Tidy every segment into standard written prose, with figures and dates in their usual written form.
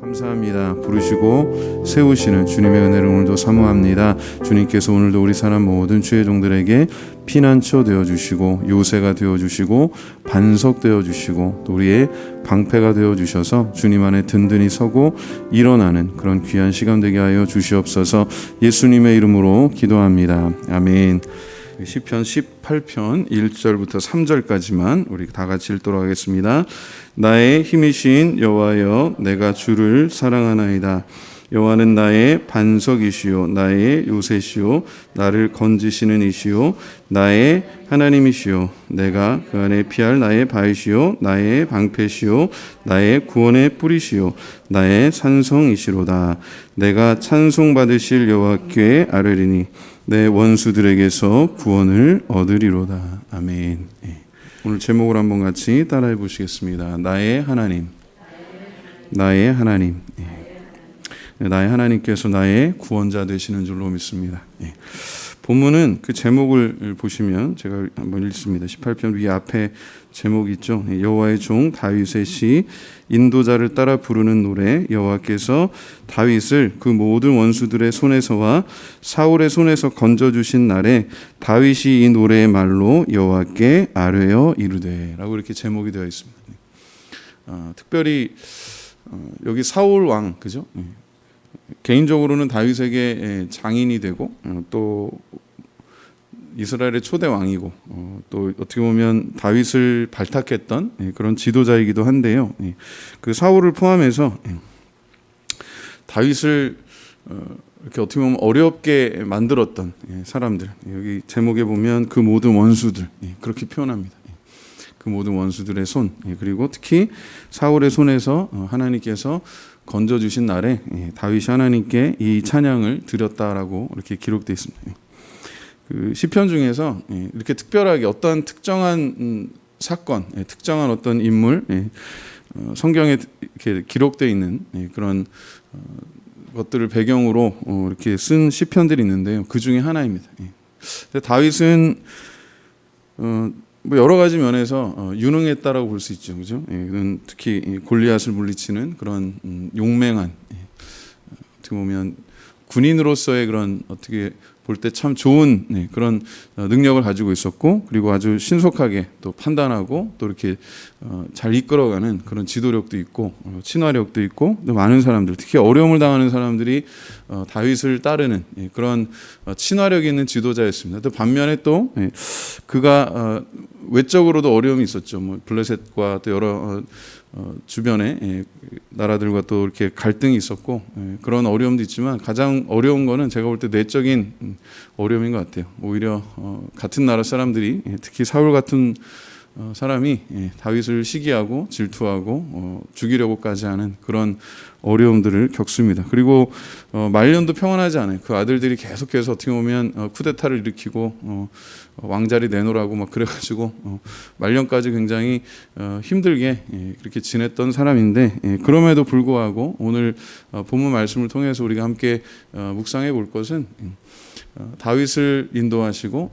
감사합니다. 부르시고 세우시는 주님의 은혜를 오늘도 사모합니다. 주님께서 오늘도 우리 사람 모든 주의 종들에게 피난처 되어주시고 요새가 되어주시고 반석 되어주시고 또 우리의 방패가 되어주셔서 주님 안에 든든히 서고 일어나는 그런 귀한 시간 되게 하여 주시옵소서. 예수님의 이름으로 기도합니다. 아멘. 시편 18편 1절부터 3절까지만 우리 다 같이 읽도록 하겠습니다. 나의 힘이신 여호와여, 내가 주를 사랑하나이다. 여호와는 나의 반석이시요 나의 요새시요 나를 건지시는 이시요 나의 하나님이시요 내가 그 안에 피할 나의 바위시요 나의 방패시요 나의 구원의 뿌리시요 나의 산성이시로다. 내가 찬송받으실 여호와께 아뢰리니 내 원수들에게서 구원을 얻으리로다. 아멘. 오늘 제목을 한번 같이 따라해 보시겠습니다. 나의 하나님, 나의 하나님. 나의 하나님께서 나의 구원자 되시는 줄로 믿습니다. 본문은 그 제목을 보시면 제가 한번 읽습니다. 18편 위 앞에 제목이 있죠. 여호와의 종 다윗의 시, 인도자를 따라 부르는 노래. 여호와께서 다윗을 그 모든 원수들의 손에서와 사울의 손에서 건져주신 날에 다윗이 이 노래의 말로 여호와께 아뢰어 이르되 라고 이렇게 제목이 되어 있습니다. 특별히 여기 사울 왕, 그죠? 개인적으로는 다윗에게 장인이 되고 또 이스라엘의 초대 왕이고 또 어떻게 보면 다윗을 발탁했던 그런 지도자이기도 한데요. 그 사울을 포함해서 다윗을 이렇게 어떻게 보면 어렵게 만들었던 사람들, 여기 제목에 보면 그 모든 원수들 그렇게 표현합니다. 그 모든 원수들의 손, 그리고 특히 사울의 손에서 하나님께서 건져주신 날에 다윗이 하나님께 이 찬양을 드렸다라고 이렇게 기록되어 있습니다. 그 시편 중에서 이렇게 특별하게 어떤 특정한 사건, 특정한 어떤 인물, 성경에 이렇게 기록되어 있는 그런 것들을 배경으로 이렇게 쓴 시편들이 있는데요. 그 중에 하나입니다. 다윗은 뭐 여러 가지 면에서 유능했다라고 볼 수 있죠, 그죠? 특히 골리앗을 물리치는 그런 용맹한, 어떻게 보면 군인으로서의 그런 어떻게 볼 때 참 좋은 그런 능력을 가지고 있었고, 그리고 아주 신속하게 또 판단하고 또 이렇게 잘 이끌어가는 그런 지도력도 있고 친화력도 있고, 또 많은 사람들, 특히 어려움을 당하는 사람들이 다윗을 따르는 그런 친화력 있는 지도자였습니다. 또 반면에 또 그가 외적으로도 어려움이 있었죠. 뭐 블레셋과 또 여러 주변의 나라들과 또 이렇게 갈등이 있었고 그런 어려움도 있지만 가장 어려운 거는 제가 볼 때 내적인 어려움인 것 같아요. 오히려 같은 나라 사람들이 특히 사울 같은 사람이 다윗을 시기하고 질투하고 죽이려고까지 하는 그런 어려움들을 겪습니다. 그리고 말년도 평안하지 않아요. 그 아들들이 계속해서 어떻게 보면 쿠데타를 일으키고 왕자리 내놓으라고 막 그래가지고 말년까지 굉장히 힘들게 그렇게 지냈던 사람인데, 그럼에도 불구하고 오늘 본문 말씀을 통해서 우리가 함께 묵상해 볼 것은 다윗을 인도하시고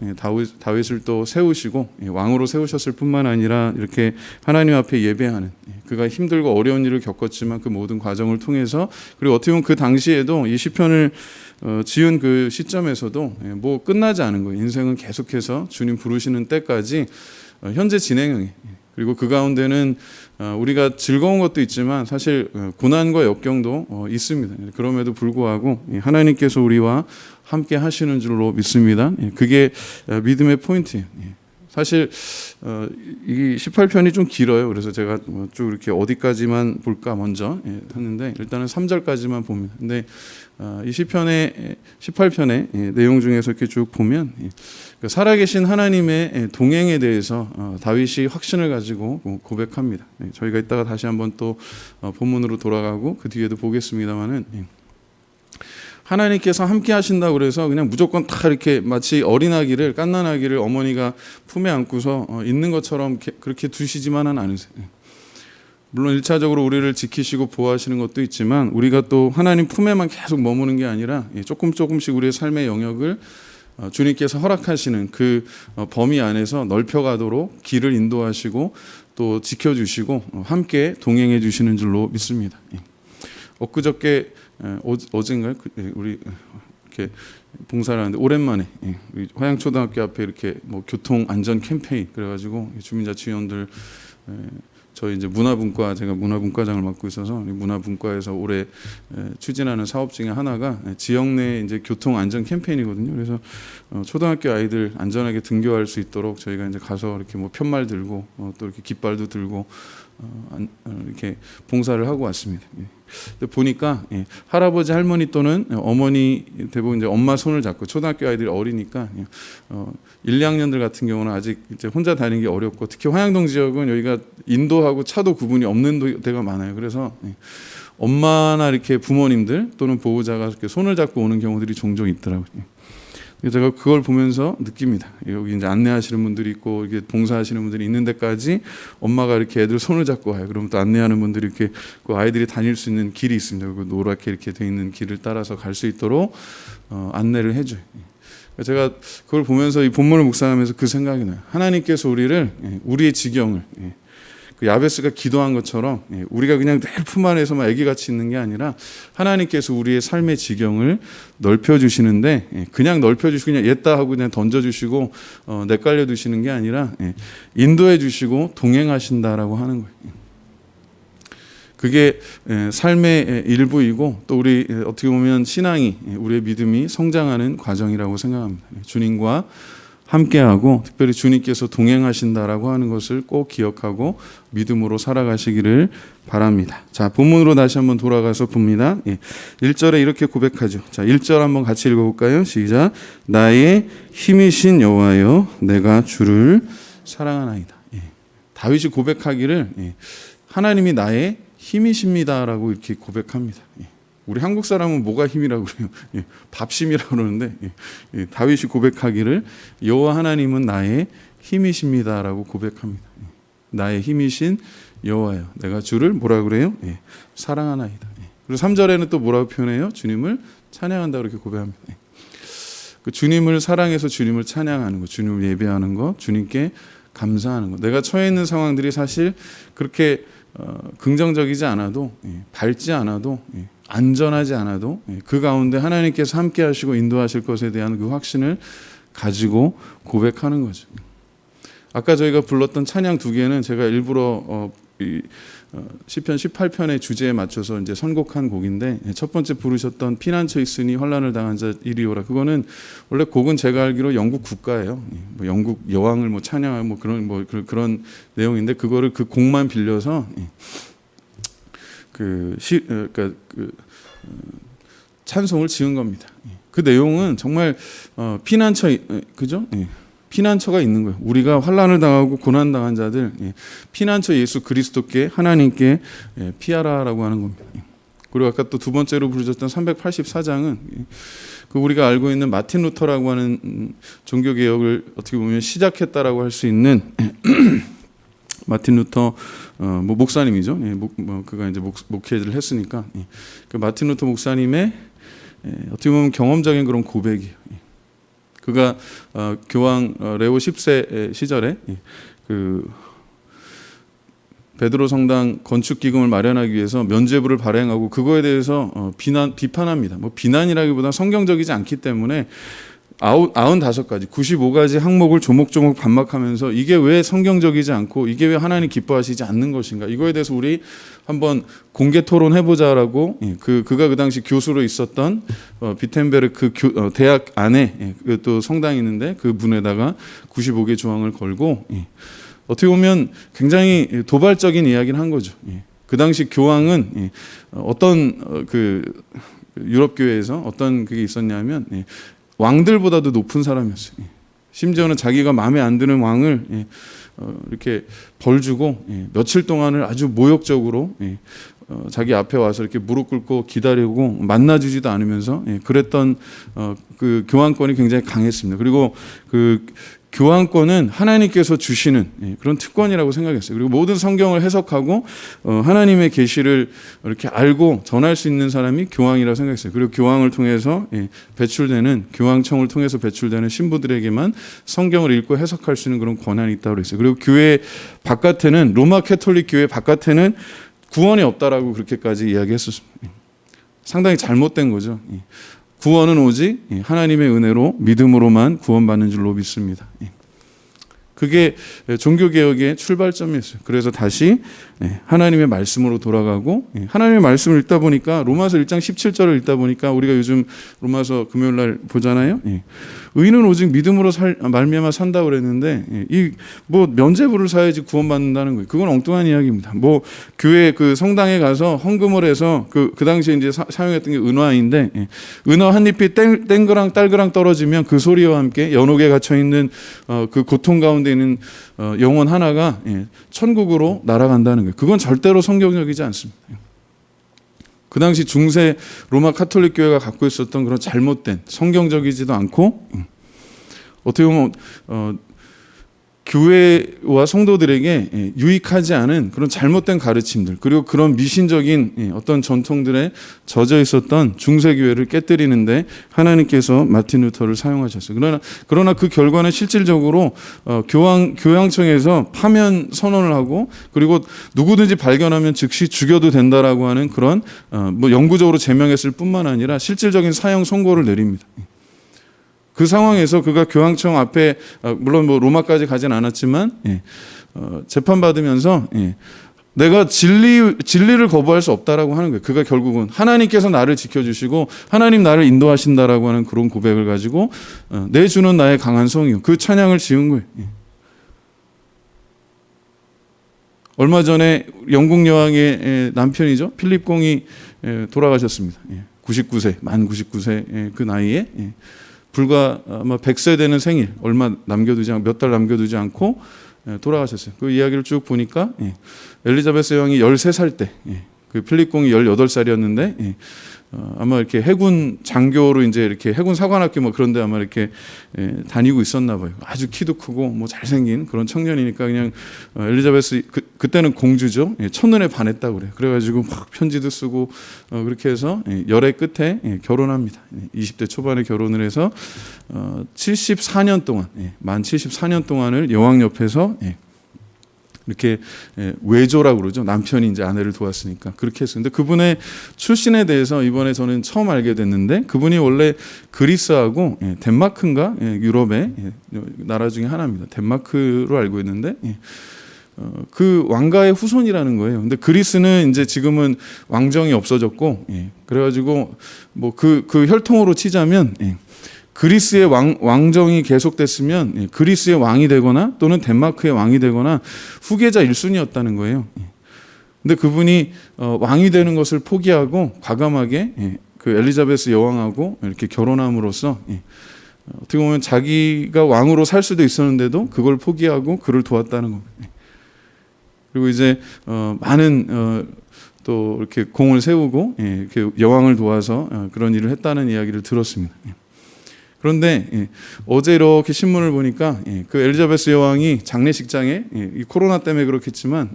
다윗을 또 세우시고 왕으로 세우셨을 뿐만 아니라 이렇게 하나님 앞에 예배하는, 그가 힘들고 어려운 일을 겪었지만 그 모든 과정을 통해서, 그리고 어떻게 보면 그 당시에도 이 시편을 지은 그 시점에서도 뭐 끝나지 않은 거예요. 인생은 계속해서 주님 부르시는 때까지 현재 진행형이에요. 그리고 그 가운데는 우리가 즐거운 것도 있지만 사실 고난과 역경도 있습니다. 그럼에도 불구하고 하나님께서 우리와 함께 하시는 줄로 믿습니다. 그게 믿음의 포인트예요. 사실 이 18편이 좀 길어요. 그래서 제가 쭉 이렇게 어디까지만 볼까 먼저 했는데, 일단은 3절까지만 봅니다. 근데 이 시편의 18편의 내용 중에서 이렇게 쭉 보면 살아계신 하나님의 동행에 대해서 다윗이 확신을 가지고 고백합니다. 저희가 이따가 다시 한번 또 본문으로 돌아가고 그 뒤에도 보겠습니다만은, 하나님께서 함께 하신다고 그래서 그냥 무조건 다 이렇게 마치 어린아기를, 갓난아기를 어머니가 품에 안고서 있는 것처럼 그렇게 두시지만은 않으세요. 물론 1차적으로 우리를 지키시고 보호하시는 것도 있지만, 우리가 또 하나님 품에만 계속 머무는 게 아니라 조금씩 우리의 삶의 영역을 주님께서 허락하시는 그 범위 안에서 넓혀가도록 길을 인도하시고 또 지켜주시고 함께 동행해 주시는 줄로 믿습니다. 엊그저께 어젠가요? 우리 이렇게 봉사를 하는데 오랜만에 우리 화양초등학교 앞에 이렇게 뭐 교통 안전 캠페인 그래가지고 주민자치위원들 저희 이제 문화분과 제가 문화분과장을 맡고 있어서 문화분과에서 올해 추진하는 사업 중에 하나가 지역 내 이제 교통 안전 캠페인이거든요. 그래서 초등학교 아이들 안전하게 등교할 수 있도록 저희가 이제 가서 이렇게 뭐 편말 들고 또 이렇게 깃발도 들고 이렇게 봉사를 하고 왔습니다. 근데 보니까 할아버지 할머니 또는 어머니 대부분 이제 엄마 손을 잡고 초등학교 아이들이 어리니까 1, 2학년들 같은 경우는 아직 이제 혼자 다니는 게 어렵고 특히 화양동 지역은 여기가 인도하고 차도 구분이 없는 데가 많아요. 그래서 엄마나 이렇게 부모님들 또는 보호자가 이렇게 손을 잡고 오는 경우들이 종종 있더라고요. 제가 그걸 보면서 느낍니다. 여기 이제 안내하시는 분들이 있고 이게 봉사하시는 분들이 있는 데까지 엄마가 이렇게 애들 손을 잡고 와요. 그러면 또 안내하는 분들이 이렇게 그 아이들이 다닐 수 있는 길이 있습니다. 그 노랗게 이렇게 돼 있는 길을 따라서 갈 수 있도록 안내를 해줘요. 제가 그걸 보면서 이 본문을 묵상하면서 그 생각이 나요. 하나님께서 우리의 지경을 그 야베스가 기도한 것처럼 우리가 그냥 늘 품 안에서만 아기같이 있는 게 아니라 하나님께서 우리의 삶의 지경을 넓혀주시는데 그냥 넓혀주시고 그냥 옛다 하고 그냥 던져주시고 내깔려 두시는 게 아니라 인도해 주시고 동행하신다라고 하는 거예요. 그게 삶의 일부이고 또 우리 어떻게 보면 신앙이 우리의 믿음이 성장하는 과정이라고 생각합니다. 주님과 함께하고 특별히 주님께서 동행하신다라고 하는 것을 꼭 기억하고 믿음으로 살아가시기를 바랍니다. 자, 본문으로 다시 한번 돌아가서 봅니다. 1절에 이렇게 고백하죠. 자, 1절 한번 같이 읽어볼까요? 시작. 나의 힘이신 여호와여 내가 주를 사랑하나이다. 다윗이 고백하기를 하나님이 나의 힘이십니다라고 이렇게 고백합니다. 우리 한국 사람은 뭐가 힘이라고 그래요? 밥심이라고 그러는데 다윗이 고백하기를 여호와 하나님은 나의 힘이십니다라고 고백합니다. 나의 힘이신 여호와여 내가 주를 뭐라고 그래요? 사랑하나이다. 그리고 3절에는 또 뭐라고 표현해요? 주님을 찬양한다 그렇게 고백합니다. 그 주님을 사랑해서 주님을 찬양하는 것, 주님을 예배하는 것, 주님께 감사하는 것. 내가 처해 있는 상황들이 사실 그렇게 긍정적이지 않아도 밝지 않아도 안전하지 않아도 그 가운데 하나님께서 함께 하시고 인도하실 것에 대한 그 확신을 가지고 고백하는 거죠. 아까 저희가 불렀던 찬양 두 개는 제가 일부러 시편 18편의 주제에 맞춰서 이제 선곡한 곡인데 첫 번째 부르셨던 피난처 있으니 환난을 당한 자 이리 오라. 그거는 원래 곡은 제가 알기로 영국 국가예요. 뭐 영국 여왕을 뭐 찬양하고 뭐 그런 내용인데 그거를 그 곡만 빌려서 찬송을 지은 겁니다. 그 내용은 정말 피난처 그죠? 피난처가 있는 거예요. 우리가 환난을 당하고 고난 당한 자들 피난처 예수 그리스도께 하나님께 피하라라고 하는 겁니다. 그리고 아까 또 두 번째로 부르셨던 384장은 그 우리가 알고 있는 마틴 루터라고 하는 종교 개혁을 어떻게 보면 시작했다라고 할 수 있는 마틴 루터 뭐 목사님이죠. 그가 이제 목회를 했으니까 그 마틴 루터 목사님의 어떻게 보면 경험적인 그런 고백이에요. 그가 교황 레오 10세 시절에 그 베드로 성당 건축 기금을 마련하기 위해서 면죄부를 발행하고 그거에 대해서 비판합니다. 뭐 비난이라기보다 성경적이지 않기 때문에 95가지, 95가지 항목을 조목조목 반박하면서 이게 왜 성경적이지 않고 이게 왜 하나님 기뻐하시지 않는 것인가, 이거에 대해서 우리 한번 공개 토론해보자라고 그가 그 당시 교수로 있었던 비텐베르크 대학 안에 또 성당이 있는데 그 문에다가 95개 조항을 걸고 어떻게 보면 굉장히 도발적인 이야기를 한 거죠. 그 당시 교황은 어떤 그 유럽 교회에서 어떤 그게 있었냐면 왕들보다도 높은 사람이었어요. 심지어는 자기가 마음에 안 드는 왕을 이렇게 벌 주고 며칠 동안을 아주 모욕적으로 자기 앞에 와서 이렇게 무릎 꿇고 기다리고 만나주지도 않으면서 그랬던 그 교황권이 굉장히 강했습니다. 그리고 그 교황권은 하나님께서 주시는 그런 특권이라고 생각했어요. 그리고 모든 성경을 해석하고 하나님의 계시를 이렇게 알고 전할 수 있는 사람이 교황이라고 생각했어요. 그리고 교황을 통해서 배출되는, 교황청을 통해서 배출되는 신부들에게만 성경을 읽고 해석할 수 있는 그런 권한이 있다고 그랬어요. 그리고 교회 바깥에는, 로마 캐톨릭 교회 바깥에는 구원이 없다라고 그렇게까지 이야기했었습니다. 상당히 잘못된 거죠. 구원은 오직 하나님의 은혜로 믿음으로만 구원받는 줄로 믿습니다. 그게 종교개혁의 출발점이었어요. 그래서 다시 하나님의 말씀으로 돌아가고, 하나님의 말씀을 읽다 보니까 로마서 1장 17절을 읽다 보니까 우리가 요즘 로마서 금요일 날 보잖아요. 의인은 오직 믿음으로 말미암아 산다고 그랬는데, 이 뭐 면죄부를 사야지 구원받는다는 거예요. 그건 엉뚱한 이야기입니다. 뭐 교회 그 성당에 가서 헌금을 해서 그 당시에 이제 사용했던 게 은화인데, 은화 한 잎이 땡그랑 딸그랑 떨어지면 그 소리와 함께 연옥에 갇혀 있는 그 고통 가운데 있는 영혼 하나가 천국으로 날아간다는 거예요. 그건 절대로 성경적이지 않습니다. 그 당시 중세 로마 카톨릭 교회가 갖고 있었던 그런 잘못된, 성경적이지도 않고 어떻게 보면 교회와 성도들에게 유익하지 않은 그런 잘못된 가르침들, 그리고 그런 미신적인 어떤 전통들에 젖어 있었던 중세교회를 깨뜨리는데 하나님께서 마틴 루터를 사용하셨어요. 그러나 그 결과는 실질적으로 교황청에서 파면 선언을 하고, 그리고 누구든지 발견하면 즉시 죽여도 된다라고 하는 그런 뭐 영구적으로 제명했을 뿐만 아니라 실질적인 사형 선고를 내립니다. 그 상황에서 그가 교황청 앞에, 물론 뭐 로마까지 가진 않았지만 재판받으면서 내가 진리를 거부할 수 없다라고 하는 거예요. 그가 결국은 하나님께서 나를 지켜주시고 하나님 나를 인도하신다라고 하는 그런 고백을 가지고 내 주는 나의 강한 성이요, 그 찬양을 지은 거예요. 얼마 전에 영국 여왕의 남편이죠, 필립 공이 돌아가셨습니다. 99세, 만 99세 그 나이에 불과 아마 100세 되는 생일 몇 달 남겨두지 않고 돌아가셨어요. 그 이야기를 쭉 보니까 엘리자베스 여왕이 13살 때, 그 필립 공이 18살이었는데 아마 이렇게 해군 장교로 이제 이렇게 해군 사관학교 뭐 그런데 아마 이렇게 다니고 있었나 봐요. 아주 키도 크고 뭐 잘생긴 그런 청년이니까 그냥 엘리자베스 그때는 공주죠. 첫눈에 반했다고 그래요. 그래가지고 막 편지도 쓰고 그렇게 해서 열애 끝에 결혼합니다. 20대 초반에 결혼을 해서 74년 동안, 만 74년 동안을 여왕 옆에서 이렇게 외조라고 그러죠. 남편이 이제 아내를 도왔으니까 그렇게 했어요. 근데 그분의 출신에 대해서 이번에 저는 처음 알게 됐는데, 그분이 원래 그리스하고 덴마크인가, 유럽의 나라 중에 하나입니다. 덴마크로 알고 있는데 그 왕가의 후손이라는 거예요. 근데 그리스는 이제 지금은 왕정이 없어졌고, 그래가지고 뭐 그 혈통으로 치자면 그리스의 왕정이 계속됐으면 그리스의 왕이 되거나 또는 덴마크의 왕이 되거나 후계자 1순위였다는 거예요. 근데 그분이 왕이 되는 것을 포기하고 과감하게 그 엘리자베스 여왕하고 이렇게 결혼함으로써 어떻게 보면 자기가 왕으로 살 수도 있었는데도 그걸 포기하고 그를 도왔다는 겁니다. 그리고 이제 많은 또 이렇게 공을 세우고 이렇게 여왕을 도와서 그런 일을 했다는 이야기를 들었습니다. 그런데 어제 이렇게 신문을 보니까 그 엘리자베스 여왕이 장례식장에, 이 코로나 때문에 그렇겠지만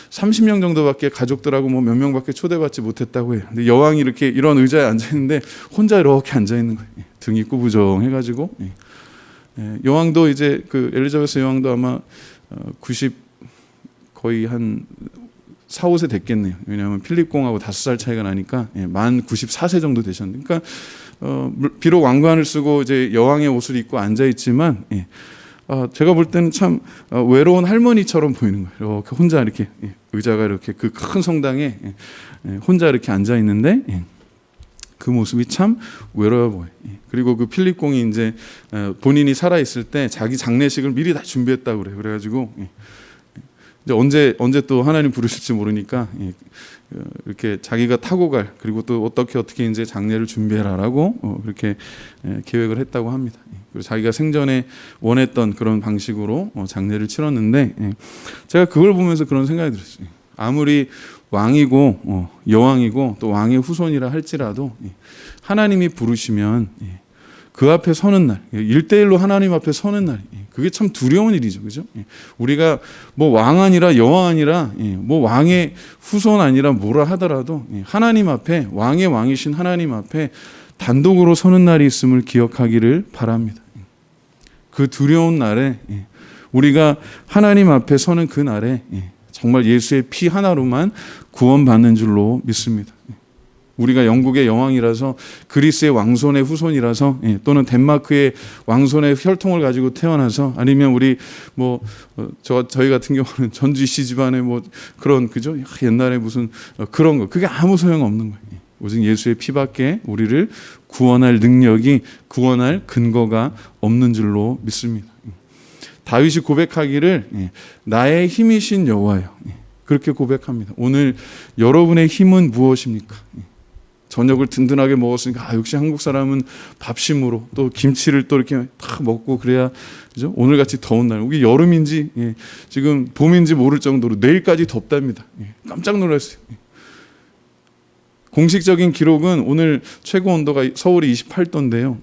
30명 정도밖에 가족들하고 뭐 몇 명밖에 초대받지 못했다고 해요. 근데 여왕이 이렇게 이런 의자에 앉아 있는데 혼자 이렇게 앉아 있는 거예요. 등이 꾸부정해가지고. 여왕도 이제 그 엘리자베스 여왕도 아마 90 거의 한 4, 5세 됐겠네요. 왜냐하면 필립 공하고 5살 차이가 나니까 만 94세 정도 되셨는데, 그러니까 비록 왕관을 쓰고 이제 여왕의 옷을 입고 앉아 있지만 제가 볼 때는 참 외로운 할머니처럼 보이는 거예요. 이렇게 혼자 이렇게 의자가 이렇게 그 큰 성당에 혼자 이렇게 앉아 있는데 그 모습이 참 외로워 보여요. 그리고 그 필립 공이 이제 본인이 살아 있을 때 자기 장례식을 미리 다 준비했다고 그래요. 그래가지고 이제 언제 또 하나님 부르실지 모르니까 이렇게 자기가 타고 갈, 그리고 또 어떻게 이제 장례를 준비해라라고 그렇게 계획을 했다고 합니다. 그리고 자기가 생전에 원했던 그런 방식으로 장례를 치렀는데, 제가 그걸 보면서 그런 생각이 들었어요. 아무리 왕이고 여왕이고 또 왕의 후손이라 할지라도 하나님이 부르시면 그 앞에 서는 날, 1대1로 하나님 앞에 서는 날, 그게 참 두려운 일이죠. 그죠? 우리가 뭐 왕 아니라 여왕 아니라 뭐 왕의 후손 아니라 뭐라 하더라도 하나님 앞에, 왕의 왕이신 하나님 앞에 단독으로 서는 날이 있음을 기억하기를 바랍니다. 그 두려운 날에 우리가 하나님 앞에 서는 그 날에 정말 예수의 피 하나로만 구원받는 줄로 믿습니다. 우리가 영국의 여왕이라서 그리스의 왕손의 후손이라서 또는 덴마크의 왕손의 혈통을 가지고 태어나서 아니면 우리 저희 같은 경우는 전주시 집안의 그런 그죠? 옛날에 무슨 그런 거 그게 아무 소용 없는 거예요. 오직 예수의 피밖에 우리를 구원할 능력이 구원할 근거가 없는 줄로 믿습니다. 다윗이 고백하기를 나의 힘이신 여호와여 그렇게 고백합니다. 오늘 여러분의 힘은 무엇입니까? 저녁을 든든하게 먹었으니까 역시 한국 사람은 밥심으로 또 김치를 또 이렇게 다 먹고 그래야 그죠? 오늘같이 더운 날 이게 여름인지 지금 봄인지 모를 정도로 내일까지 덥답니다. 깜짝 놀랐어요. 공식적인 기록은 오늘 최고 온도가 서울이 28도인데요.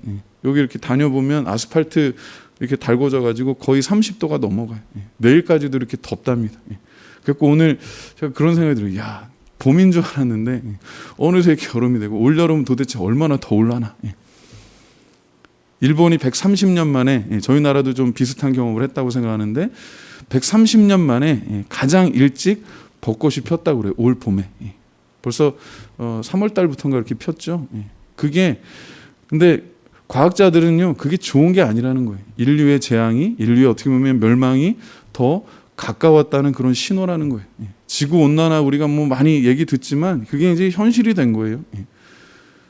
여기 이렇게 다녀보면 아스팔트 이렇게 달궈져 가지고 거의 30도가 넘어가요. 내일까지도 이렇게 덥답니다. 그래서 오늘 제가 그런 생각이 들어요. 야, 봄인 줄 알았는데 어느새 이렇게 여름이 되고 올여름은 도대체 얼마나 더울라나. 일본이 130년 만에 저희 나라도 좀 비슷한 경험을 했다고 생각하는데 130년 만에 가장 일찍 벚꽃이 폈다고 그래요. 올 봄에. 벌써 3월 달부터인가 이렇게 폈죠. 그게 근데 과학자들은요 그게 좋은 게 아니라는 거예요. 인류의 재앙이 인류의 어떻게 보면 멸망이 더 가까웠다는 그런 신호라는 거예요. 지구 온난화 우리가 많이 얘기 듣지만 그게 이제 현실이 된 거예요.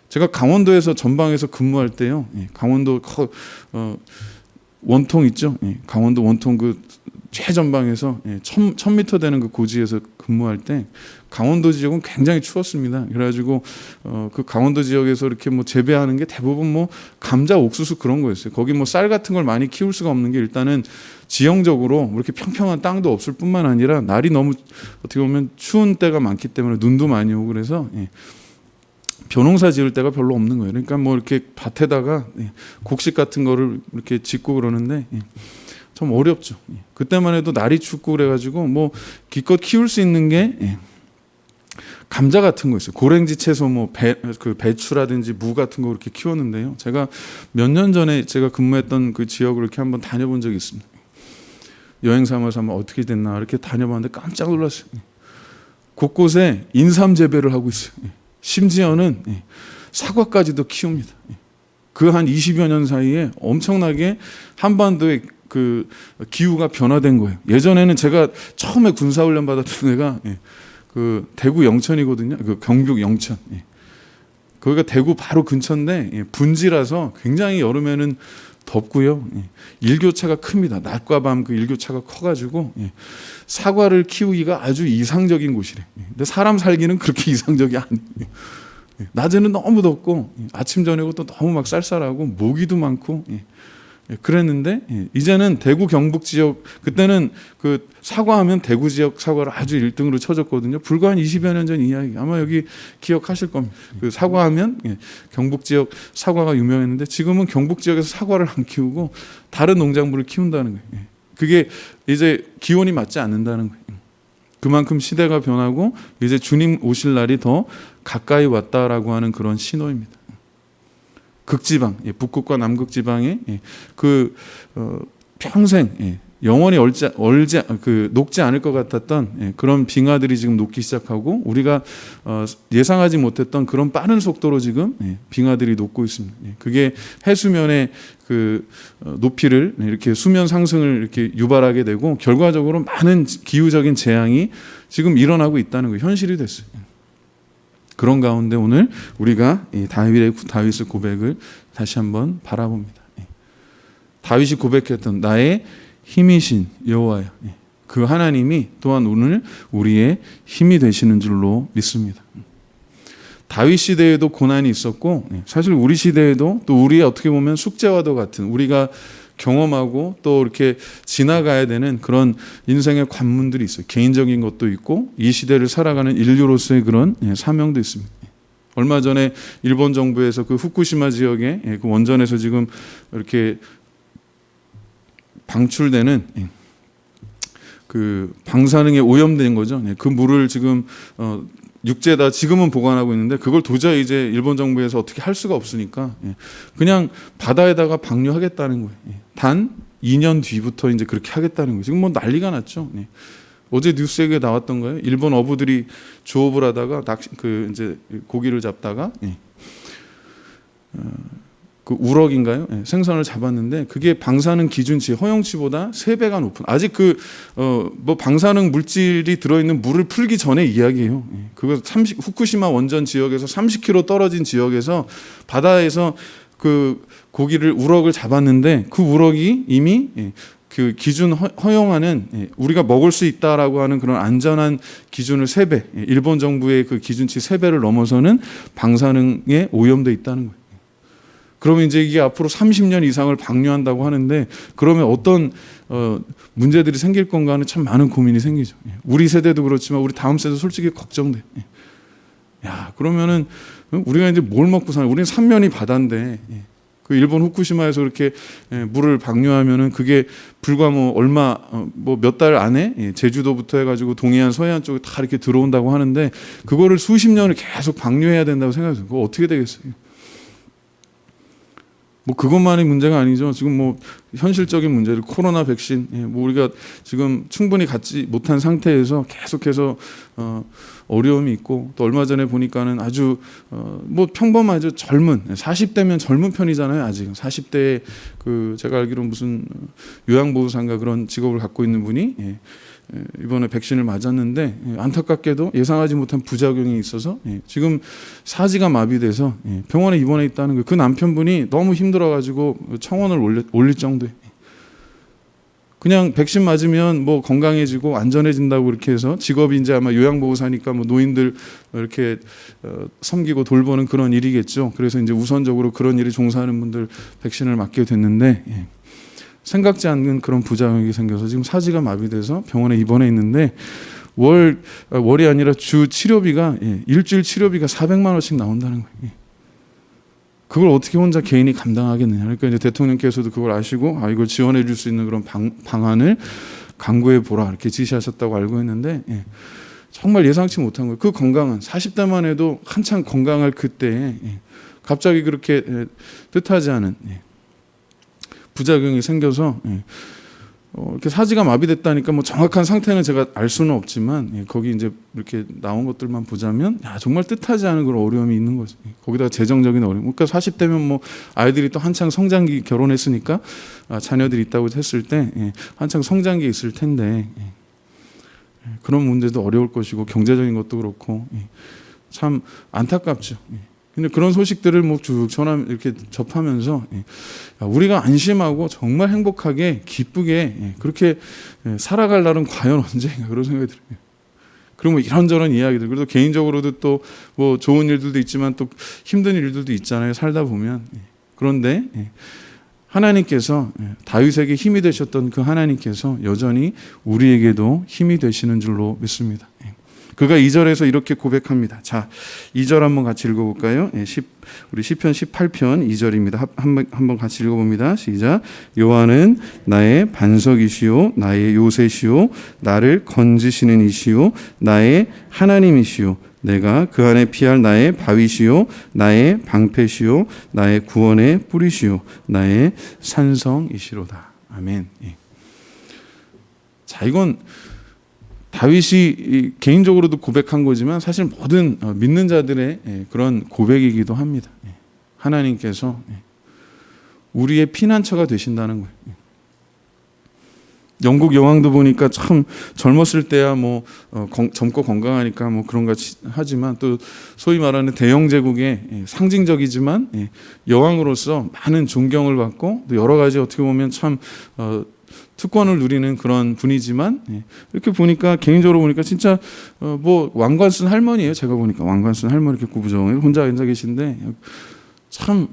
제가 강원도에서 전방에서 근무할 때요. 강원도 원통 있죠. 강원도 원통 그 최전방에서 1000m 되는 그 고지에서 근무할 때 강원도 지역은 굉장히 추웠습니다. 그래가지고 그 강원도 지역에서 이렇게 재배하는 게 대부분 감자, 옥수수 그런 거였어요. 거기 쌀 같은 걸 많이 키울 수가 없는 게 일단은 지형적으로 이렇게 평평한 땅도 없을 뿐만 아니라 날이 너무 어떻게 보면 추운 때가 많기 때문에 눈도 많이 오고 그래서 벼농사 지을 때가 별로 없는 거예요. 그러니까 이렇게 밭에다가 곡식 같은 거를 이렇게 짓고 그러는데 좀 어렵죠. 그때만 해도 날이 춥고 그래가지고 기껏 키울 수 있는 게 감자 같은 거 있어요. 고랭지 채소 배추라든지 무 같은 거 이렇게 키웠는데요. 제가 몇 년 전에 제가 근무했던 그 지역을 이렇게 한번 다녀본 적이 있습니다. 여행 삼아서 한번 어떻게 됐나 이렇게 다녀봤는데 깜짝 놀랐어요. 곳곳에 인삼 재배를 하고 있어요. 심지어는 사과까지도 키웁니다. 그 한 20여 년 사이에 엄청나게 한반도의 그 기후가 변화된 거예요. 예전에는 제가 처음에 군사훈련 받았던 데가 그 대구 영천이거든요. 그 경북 영천. 거기가 대구 바로 근처인데 분지라서 굉장히 여름에는 덥고요. 일교차가 큽니다. 낮과 밤 그 일교차가 커가지고 사과를 키우기가 아주 이상적인 곳이래. 근데 사람 살기는 그렇게 이상적이 아니에요. 낮에는 너무 덥고 아침 저녁은 또 너무 막 쌀쌀하고 모기도 많고 그랬는데 이제는 대구 경북 지역 그때는 그 사과하면 대구 지역 사과를 아주 1등으로 쳐줬거든요. 불과 한 20여 년 전 이야기 아마 여기 기억하실 겁니다. 그 사과하면 경북 지역 사과가 유명했는데 지금은 경북 지역에서 사과를 안 키우고 다른 농작물을 키운다는 거예요. 그게 이제 기온이 맞지 않는다는 거예요. 그만큼 시대가 변하고 이제 주님 오실 날이 더 가까이 왔다라고 하는 그런 신호입니다. 극지방, 북극과 남극 지방에 그 평생 영원히 녹지 않을 것 같았던 그런 빙하들이 지금 녹기 시작하고 우리가 예상하지 못했던 그런 빠른 속도로 지금 빙하들이 녹고 있습니다. 그게 해수면의 그 높이를 이렇게 수면 상승을 이렇게 유발하게 되고 결과적으로 많은 기후적인 재앙이 지금 일어나고 있다는 거 현실이 됐어요. 그런 가운데 오늘 우리가 다윗의 고백을 다시 한번 바라봅니다. 다윗이 고백했던 나의 힘이신 여호와여, 그 하나님이 또한 오늘 우리의 힘이 되시는 줄로 믿습니다. 다윗 시대에도 고난이 있었고 사실 우리 시대에도 또 우리의 어떻게 보면 숙제와도 같은 우리가 경험하고 또 이렇게 지나가야 되는 그런 인생의 관문들이 있어요. 개인적인 것도 있고 이 시대를 살아가는 인류로서의 그런 사명도 있습니다. 얼마 전에 일본 정부에서 그 후쿠시마 지역에 그 원전에서 지금 이렇게 방출되는 그 방사능에 오염된 거죠. 그 물을 지금 육지에다 지금은 보관하고 있는데 그걸 도저히 이제 일본 정부에서 어떻게 할 수가 없으니까 그냥 바다에다가 방류하겠다는 거예요. 단 2년 뒤부터 이제 그렇게 하겠다는 거예요. 지금 난리가 났죠. 어제 뉴스에 나왔던가요? 일본 어부들이 조업을 하다가 이제 고기를 잡다가 그 우럭인가요? 생선을 잡았는데 그게 방사능 기준치 허용치보다 3배가 높은, 아직 뭐 방사능 물질이 들어있는 물을 풀기 전에 이야기예요. 그거 후쿠시마 원전 지역에서 30km 떨어진 지역에서 바다에서 그 우럭을 잡았는데 그 우럭이 이미 그 기준 허용하는, 우리가 먹을 수 있다라고 하는 그런 안전한 기준을 3배, 일본 정부의 그 기준치 3배를 넘어서는 방사능에 오염돼 있다는 거예요. 그러면 이제 이게 앞으로 30년 이상을 방류한다고 하는데, 그러면 어떤 문제들이 생길 건가 하는 참 많은 고민이 생기죠. 우리 세대도 그렇지만 우리 다음 세대도 솔직히 걱정돼. 야, 그러면은 우리가 이제 뭘 먹고 사냐? 우리는 삼면이 바다인데 그 일본 후쿠시마에서 이렇게 물을 방류하면은 그게 불과 뭐 얼마 뭐 몇 달 안에 제주도부터 해가지고 동해안 서해안 쪽에 다 이렇게 들어온다고 하는데, 그거를 수십 년을 계속 방류해야 된다고 생각해요. 그거 어떻게 되겠어요? 뭐 그것만이 문제가 아니죠. 지금 뭐 현실적인 문제를, 코로나 백신, 뭐 우리가 지금 충분히 갖지 못한 상태에서 계속해서 어려움이 있고, 또 얼마 전에 보니까는 아주 뭐 평범하죠. 젊은 40대면 젊은 편이잖아요. 아직 40대에 제가 알기로 무슨 요양보호사인가 그런 직업을 갖고 있는 분이 이번에 백신을 맞았는데 안타깝게도 예상하지 못한 부작용이 있어서 지금 사지가 마비돼서 병원에 입원해 있다는 거예요. 그 남편분이 너무 힘들어가지고 청원을 올릴 정도에, 그냥 백신 맞으면 뭐 건강해지고 안전해진다고 이렇게 해서, 직업이 이제 아마 요양보호사니까 뭐 노인들 이렇게 섬기고 돌보는 그런 일이겠죠. 그래서 이제 우선적으로 그런 일에 종사하는 분들 백신을 맞게 됐는데 생각지 않는 그런 부작용이 생겨서 지금 사지가 마비돼서 병원에 입원해 있는데, 월이 아니라 주 치료비가, 일주일 치료비가 400만 원씩 나온다는 거예요. 그걸 어떻게 혼자 개인이 감당하겠느냐. 그러니까 이제 대통령께서도 그걸 아시고 이걸 지원해 줄 수 있는 그런 방안을 강구해 보라 이렇게 지시하셨다고 알고 있는데, 정말 예상치 못한 거예요. 그 건강한 40대만 해도 한창 건강할 그때에 갑자기 그렇게 뜻하지 않은 부작용이 생겨서 이렇게 사지가 마비됐다니까 뭐 정확한 상태는 제가 알 수는 없지만 거기 이제 이렇게 나온 것들만 보자면 정말 뜻하지 않은 그런 어려움이 있는 거죠. 거기다가 재정적인 어려움. 그러니까 40대면 뭐 아이들이 또 한창 성장기, 결혼했으니까 자녀들이 있다고 했을 때 한창 성장기에 있을 텐데 그런 문제도 어려울 것이고, 경제적인 것도 그렇고 참 안타깝죠. 근데 그런 소식들을 뭐 쭉 이렇게 접하면서 우리가 안심하고 정말 행복하게 기쁘게 그렇게 살아갈 날은 과연 언제인가, 그런 생각이 들어요. 그리고 뭐 이런저런 이야기들, 그래도 개인적으로도 또 뭐 좋은 일들도 있지만 또 힘든 일들도 있잖아요, 살다 보면. 그런데 하나님께서, 다윗에게 힘이 되셨던 그 하나님께서 여전히 우리에게도 힘이 되시는 줄로 믿습니다. 그가 2절에서 이렇게 고백합니다. 자, 2절 한번 같이 읽어볼까요? 우리 시편 18편 2절입니다. 한번 같이 읽어봅니다. 시작. 여호와는 나의 반석이시요 나의 요새시요 나를 건지시는 이시요 나의 하나님이시요 내가 그 안에 피할 나의 바위시요 나의 방패시요 나의 구원의 뿌리시요 나의 산성이시로다. 아멘. 자, 이건 다윗이 개인적으로도 고백한 거지만 사실 모든 믿는 자들의 그런 고백이기도 합니다. 하나님께서 우리의 피난처가 되신다는 거예요. 영국 여왕도 보니까 참 젊었을 때야 뭐 젊고 건강하니까 뭐 그런 거 하지만, 또 소위 말하는 대영 제국의 상징적이지만 여왕으로서 많은 존경을 받고, 또 여러 가지 어떻게 보면 참 특권을 누리는 그런 분이지만, 이렇게 보니까 개인적으로 보니까 진짜 뭐 왕관 쓴 할머니예요. 제가 보니까 왕관 쓴 할머니, 이렇게 구부정을 혼자 앉아 계신데 참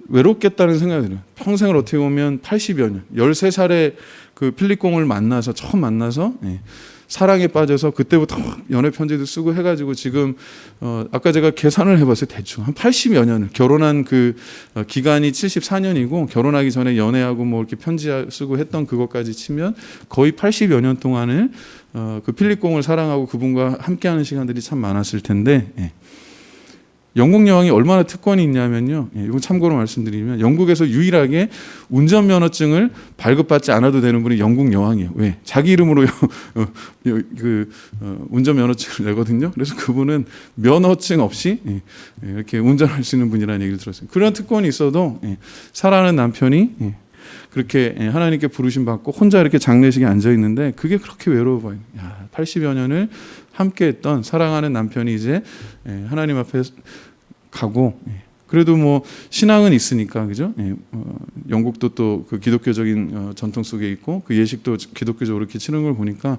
외롭겠다는 생각이 들어요. 평생을 어떻게 보면 80여 년, 13살에 그 필립공을 처음 만나서 사랑에 빠져서 그때부터 연애 편지도 쓰고 해가지고 지금 아까 제가 계산을 해봤어요. 대충 한 80여 년을, 결혼한 그 기간이 74년이고 결혼하기 전에 연애하고 뭐 이렇게 편지 쓰고 했던 그것까지 치면 거의 80여 년 동안을 그 필립공을 사랑하고 그분과 함께하는 시간들이 참 많았을 텐데, 영국 여왕이 얼마나 특권이 있냐면요. 이건 참고로 말씀드리면 영국에서 유일하게 운전면허증을 발급받지 않아도 되는 분이 영국 여왕이에요. 왜? 자기 이름으로 운전면허증을 내거든요. 그래서 그분은 면허증 없이 이렇게 운전할 수 있는 분이라는 얘기를 들었어요. 그런 특권이 있어도 사랑하는 남편이 그렇게 하나님께 부르심 받고 혼자 이렇게 장례식에 앉아 있는데 그게 그렇게 외로워 보여요. 80여 년을 함께했던 사랑하는 남편이 이제 하나님 앞에 가고, 그래도 뭐 신앙은 있으니까, 그죠? 영국도 또 그 기독교적인 전통 속에 있고 그 예식도 기독교적으로 이렇게 치는 걸 보니까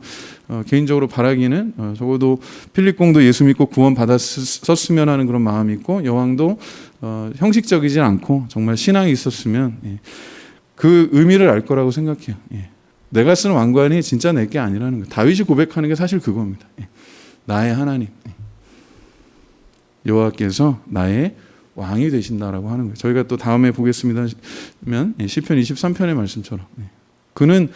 개인적으로 바라기는 적어도 필립 공도 예수 믿고 구원 받았었으면 하는 그런 마음이 있고, 여왕도 형식적이지 않고 정말 신앙이 있었으면 그 의미를 알 거라고 생각해요. 내가 쓴 왕관이 진짜 내 게 아니라는 거예요. 다윗이 고백하는 게 사실 그겁니다. 나의 하나님, 여호와께서 나의 왕이 되신다라고 하는 거예요. 저희가 또 다음에 보겠습니다면 시편 23편의 말씀처럼 그는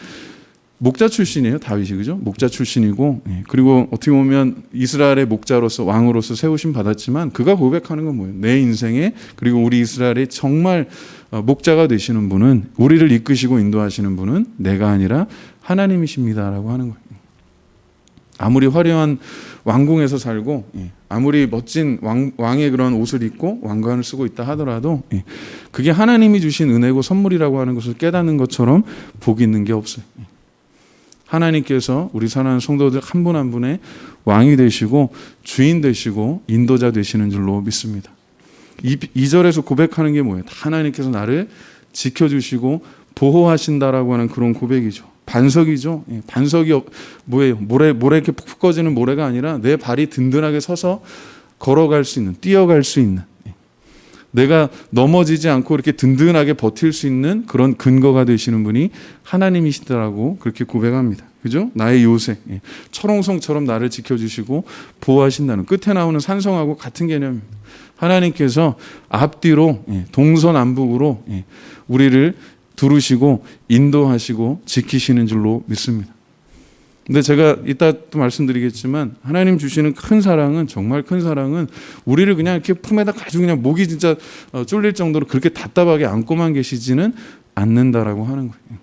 목자 출신이에요. 다윗이, 그죠? 목자 출신이고, 그리고 어떻게 보면 이스라엘의 목자로서 왕으로서 세우심 받았지만 그가 고백하는 건 뭐예요? 내 인생에, 그리고 우리 이스라엘의 정말 목자가 되시는 분은, 우리를 이끄시고 인도하시는 분은 내가 아니라 하나님이십니다라고 하는 거예요. 아무리 화려한 왕궁에서 살고 아무리 멋진 왕의 그런 옷을 입고 왕관을 쓰고 있다 하더라도 그게 하나님이 주신 은혜고 선물이라고 하는 것을 깨닫는 것처럼 복이 있는 게 없어요. 하나님께서 우리 사랑하는 성도들 한 분 한 분의 왕이 되시고 주인 되시고 인도자 되시는 줄로 믿습니다. 2절에서 고백하는 게 뭐예요? 하나님께서 나를 지켜주시고 보호하신다라고 하는 그런 고백이죠. 반석이죠. 반석이 뭐예요? 모래 이렇게 푹푹 꺼지는 모래가 아니라 내 발이 든든하게 서서 걸어갈 수 있는, 뛰어갈 수 있는, 내가 넘어지지 않고 이렇게 든든하게 버틸 수 있는 그런 근거가 되시는 분이 하나님이시더라고 그렇게 고백합니다. 그죠? 나의 요새, 철옹성처럼 나를 지켜주시고 보호하신다는, 끝에 나오는 산성하고 같은 개념입니다. 하나님께서 앞뒤로 동서남북으로 우리를 두르시고 인도하시고 지키시는 줄로 믿습니다. 근데 제가 이따 또 말씀드리겠지만 하나님 주시는 큰 사랑은, 정말 큰 사랑은 우리를 그냥 이렇게 품에다 가지고 그냥 목이 진짜 쫄릴 정도로 그렇게 답답하게 안고만 계시지는 않는다라고 하는 거예요.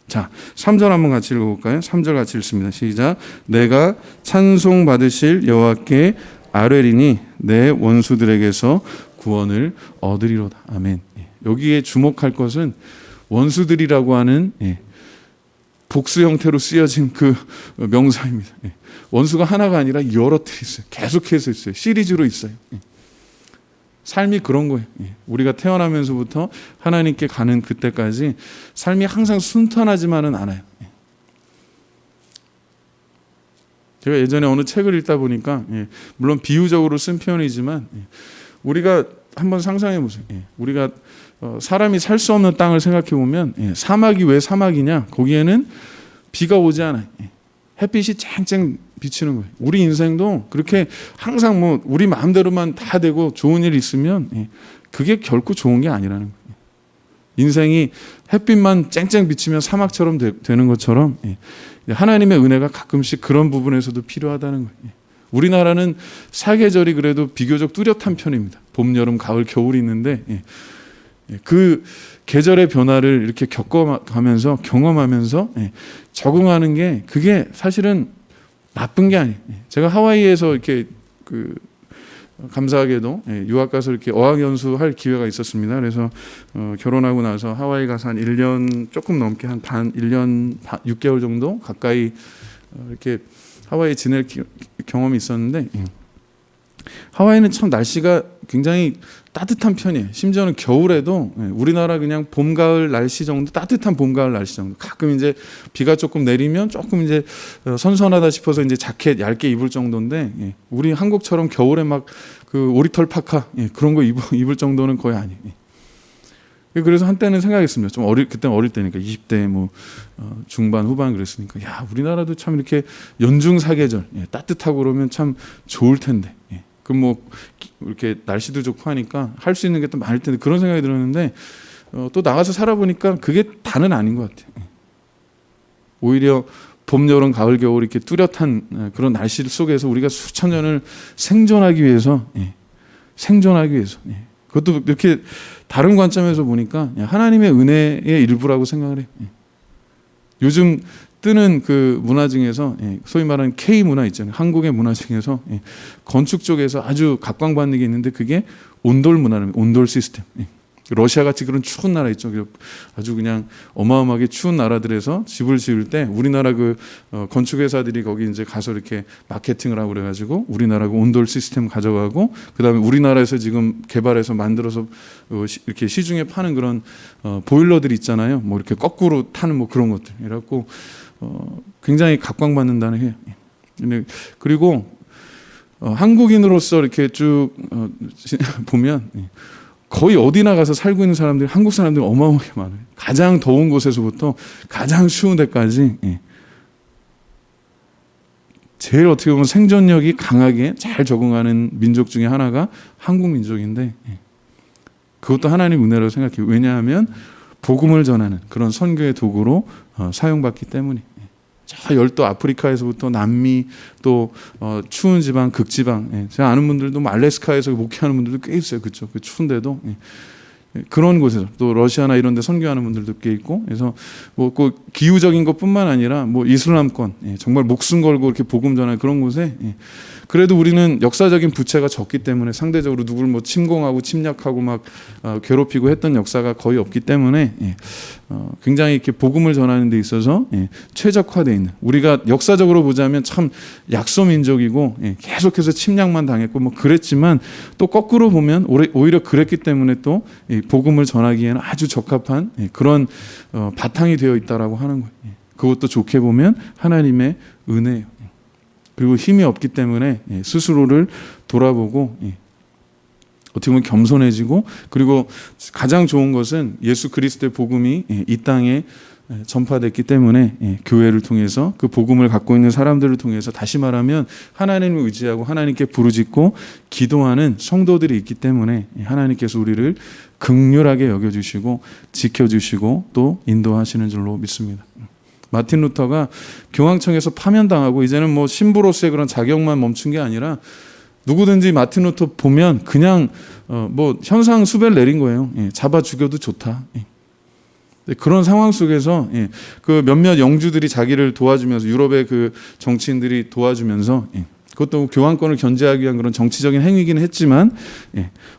자, 3절 한번 같이 읽어볼까요? 3절 같이 읽습니다. 시작. 내가 찬송 받으실 여호와께 아뢰리니 내 원수들에게서 구원을 얻으리로다. 아멘. 여기에 주목할 것은 원수들이라고 하는 복수 형태로 쓰여진 그 명사입니다. 원수가 하나가 아니라 여러 틀 있어요. 계속해서 있어요. 시리즈로 있어요. 삶이 그런 거예요. 우리가 태어나면서부터 하나님께 가는 그때까지 삶이 항상 순탄하지만은 않아요. 제가 예전에 어느 책을 읽다 보니까 물론 비유적으로 쓴 표현이지만 우리가 한번 상상해 보세요. 우리가 사람이 살 수 없는 땅을 생각해 보면 사막이 왜 사막이냐? 거기에는 비가 오지 않아요. 햇빛이 쨍쨍 비치는 거예요. 우리 인생도 그렇게 항상 뭐 우리 마음대로만 다 되고 좋은 일 있으면 그게 결코 좋은 게 아니라는 거예요. 인생이 햇빛만 쨍쨍 비치면 사막처럼 되는 것처럼 하나님의 은혜가 가끔씩 그런 부분에서도 필요하다는 거예요. 우리나라는 사계절이 그래도 비교적 뚜렷한 편입니다. 봄, 여름, 가을, 겨울이 있는데 그 계절의 변화를 이렇게 겪어가면서 경험하면서 적응하는 게 그게 사실은 나쁜 게 아니에요. 제가 하와이에서 이렇게 감사하게도 유학 가서 이렇게 어학연수 할 기회가 있었습니다. 그래서 결혼하고 나서 하와이 가서 한 1년 조금 넘게 한 1년 6개월 정도 가까이 이렇게 하와이에 지낼 경험이 있었는데 하와이는 참 날씨가 굉장히 따뜻한 편이에요. 심지어는 겨울에도 우리나라 그냥 봄, 가을 날씨 정도, 따뜻한 봄, 가을 날씨 정도. 가끔 이제 비가 조금 내리면 조금 이제 선선하다 싶어서 이제 자켓 얇게 입을 정도인데 우리 한국처럼 겨울에 막 그 오리털 파카 그런 거 입을 정도는 거의 아니에요. 그래서 한때는 생각했습니다. 좀 그때 어릴 때니까 20대 뭐 중반 후반 그랬으니까 야 우리나라도 참 이렇게 연중 사계절 따뜻하고 그러면 참 좋을 텐데. 그럼 뭐 이렇게 날씨도 좋고 하니까 할 수 있는 게 또 많을 텐데 그런 생각이 들었는데 또 나가서 살아보니까 그게 다는 아닌 것 같아요. 오히려 봄, 여름, 가을, 겨울 이렇게 뚜렷한 그런 날씨 속에서 우리가 수천 년을 생존하기 위해서 생존하기 위해서. 그것도 이렇게 다른 관점에서 보니까 하나님의 은혜의 일부라고 생각을 해요. 요즘 뜨는 그 문화 중에서 소위 말하는 K 문화 있잖아요. 한국의 문화 중에서 건축 쪽에서 아주 각광받는 게 있는데 그게 온돌 문화입니다. 온돌 시스템. 러시아 같이 그런 추운 나라 있죠. 아주 그냥 어마어마하게 추운 나라들에서 집을 지을 때 우리나라 그 건축 회사들이 거기 이제 가서 이렇게 마케팅을 하고 그래가지고 우리나라 그 온돌 시스템 가져가고 그다음에 우리나라에서 지금 개발해서 만들어서 이렇게 시중에 파는 그런 보일러들 있잖아요. 뭐 이렇게 거꾸로 타는 뭐 그런 것들. 이래갖고 굉장히 각광받는다는 해요. 그리고 한국인으로서 이렇게 쭉 보면. 거의 어디 나가서 살고 있는 사람들이 한국 사람들이 어마어마하게 많아요. 가장 더운 곳에서부터 가장 추운 데까지 제일 어떻게 보면 생존력이 강하게 잘 적응하는 민족 중에 하나가 한국 민족인데 그것도 하나님 은혜라고 생각해요. 왜냐하면 복음을 전하는 그런 선교의 도구로 사용받기 때문에 저 열도 아프리카에서부터 남미 또 추운 지방, 극지방 제가 아는 분들도 뭐 알래스카에서 목회하는 분들도 꽤 있어요. 그렇죠? 그 추운데도 그런 곳에서 또 러시아나 이런 데 선교하는 분들도 꽤 있고 그래서 뭐 그 기후적인 것뿐만 아니라 뭐 이슬람권 정말 목숨 걸고 이렇게 복음 전하는 그런 곳에 그래도 우리는 역사적인 부채가 적기 때문에 상대적으로 누구를 뭐 침공하고 침략하고 막 괴롭히고 했던 역사가 거의 없기 때문에 굉장히 이렇게 복음을 전하는 데 있어서 최적화되어 있는 우리가 역사적으로 보자면 참 약소 민족이고 계속해서 침략만 당했고 뭐 그랬지만 또 거꾸로 보면 오히려 그랬기 때문에 또 복음을 전하기에는 아주 적합한 그런 바탕이 되어 있다라고 하는 거예요. 그것도 좋게 보면 하나님의 은혜예요. 그리고 힘이 없기 때문에 스스로를 돌아보고 어떻게 보면 겸손해지고 그리고 가장 좋은 것은 예수 그리스도의 복음이 이 땅에 전파됐기 때문에 교회를 통해서 그 복음을 갖고 있는 사람들을 통해서 다시 말하면 하나님을 의지하고 하나님께 부르짖고 기도하는 성도들이 있기 때문에 하나님께서 우리를 긍휼하게 여겨주시고 지켜주시고 또 인도하시는 줄로 믿습니다. 마틴 루터가 교황청에서 파면당하고 이제는 뭐 신부로서의 그런 자격만 멈춘 게 아니라 누구든지 마틴 루터 보면 그냥 뭐 현상 수배를 내린 거예요. 잡아 죽여도 좋다. 그런 상황 속에서 그 몇몇 영주들이 자기를 도와주면서 유럽의 그 정치인들이 도와주면서 그것도 교황권을 견제하기 위한 그런 정치적인 행위이긴 했지만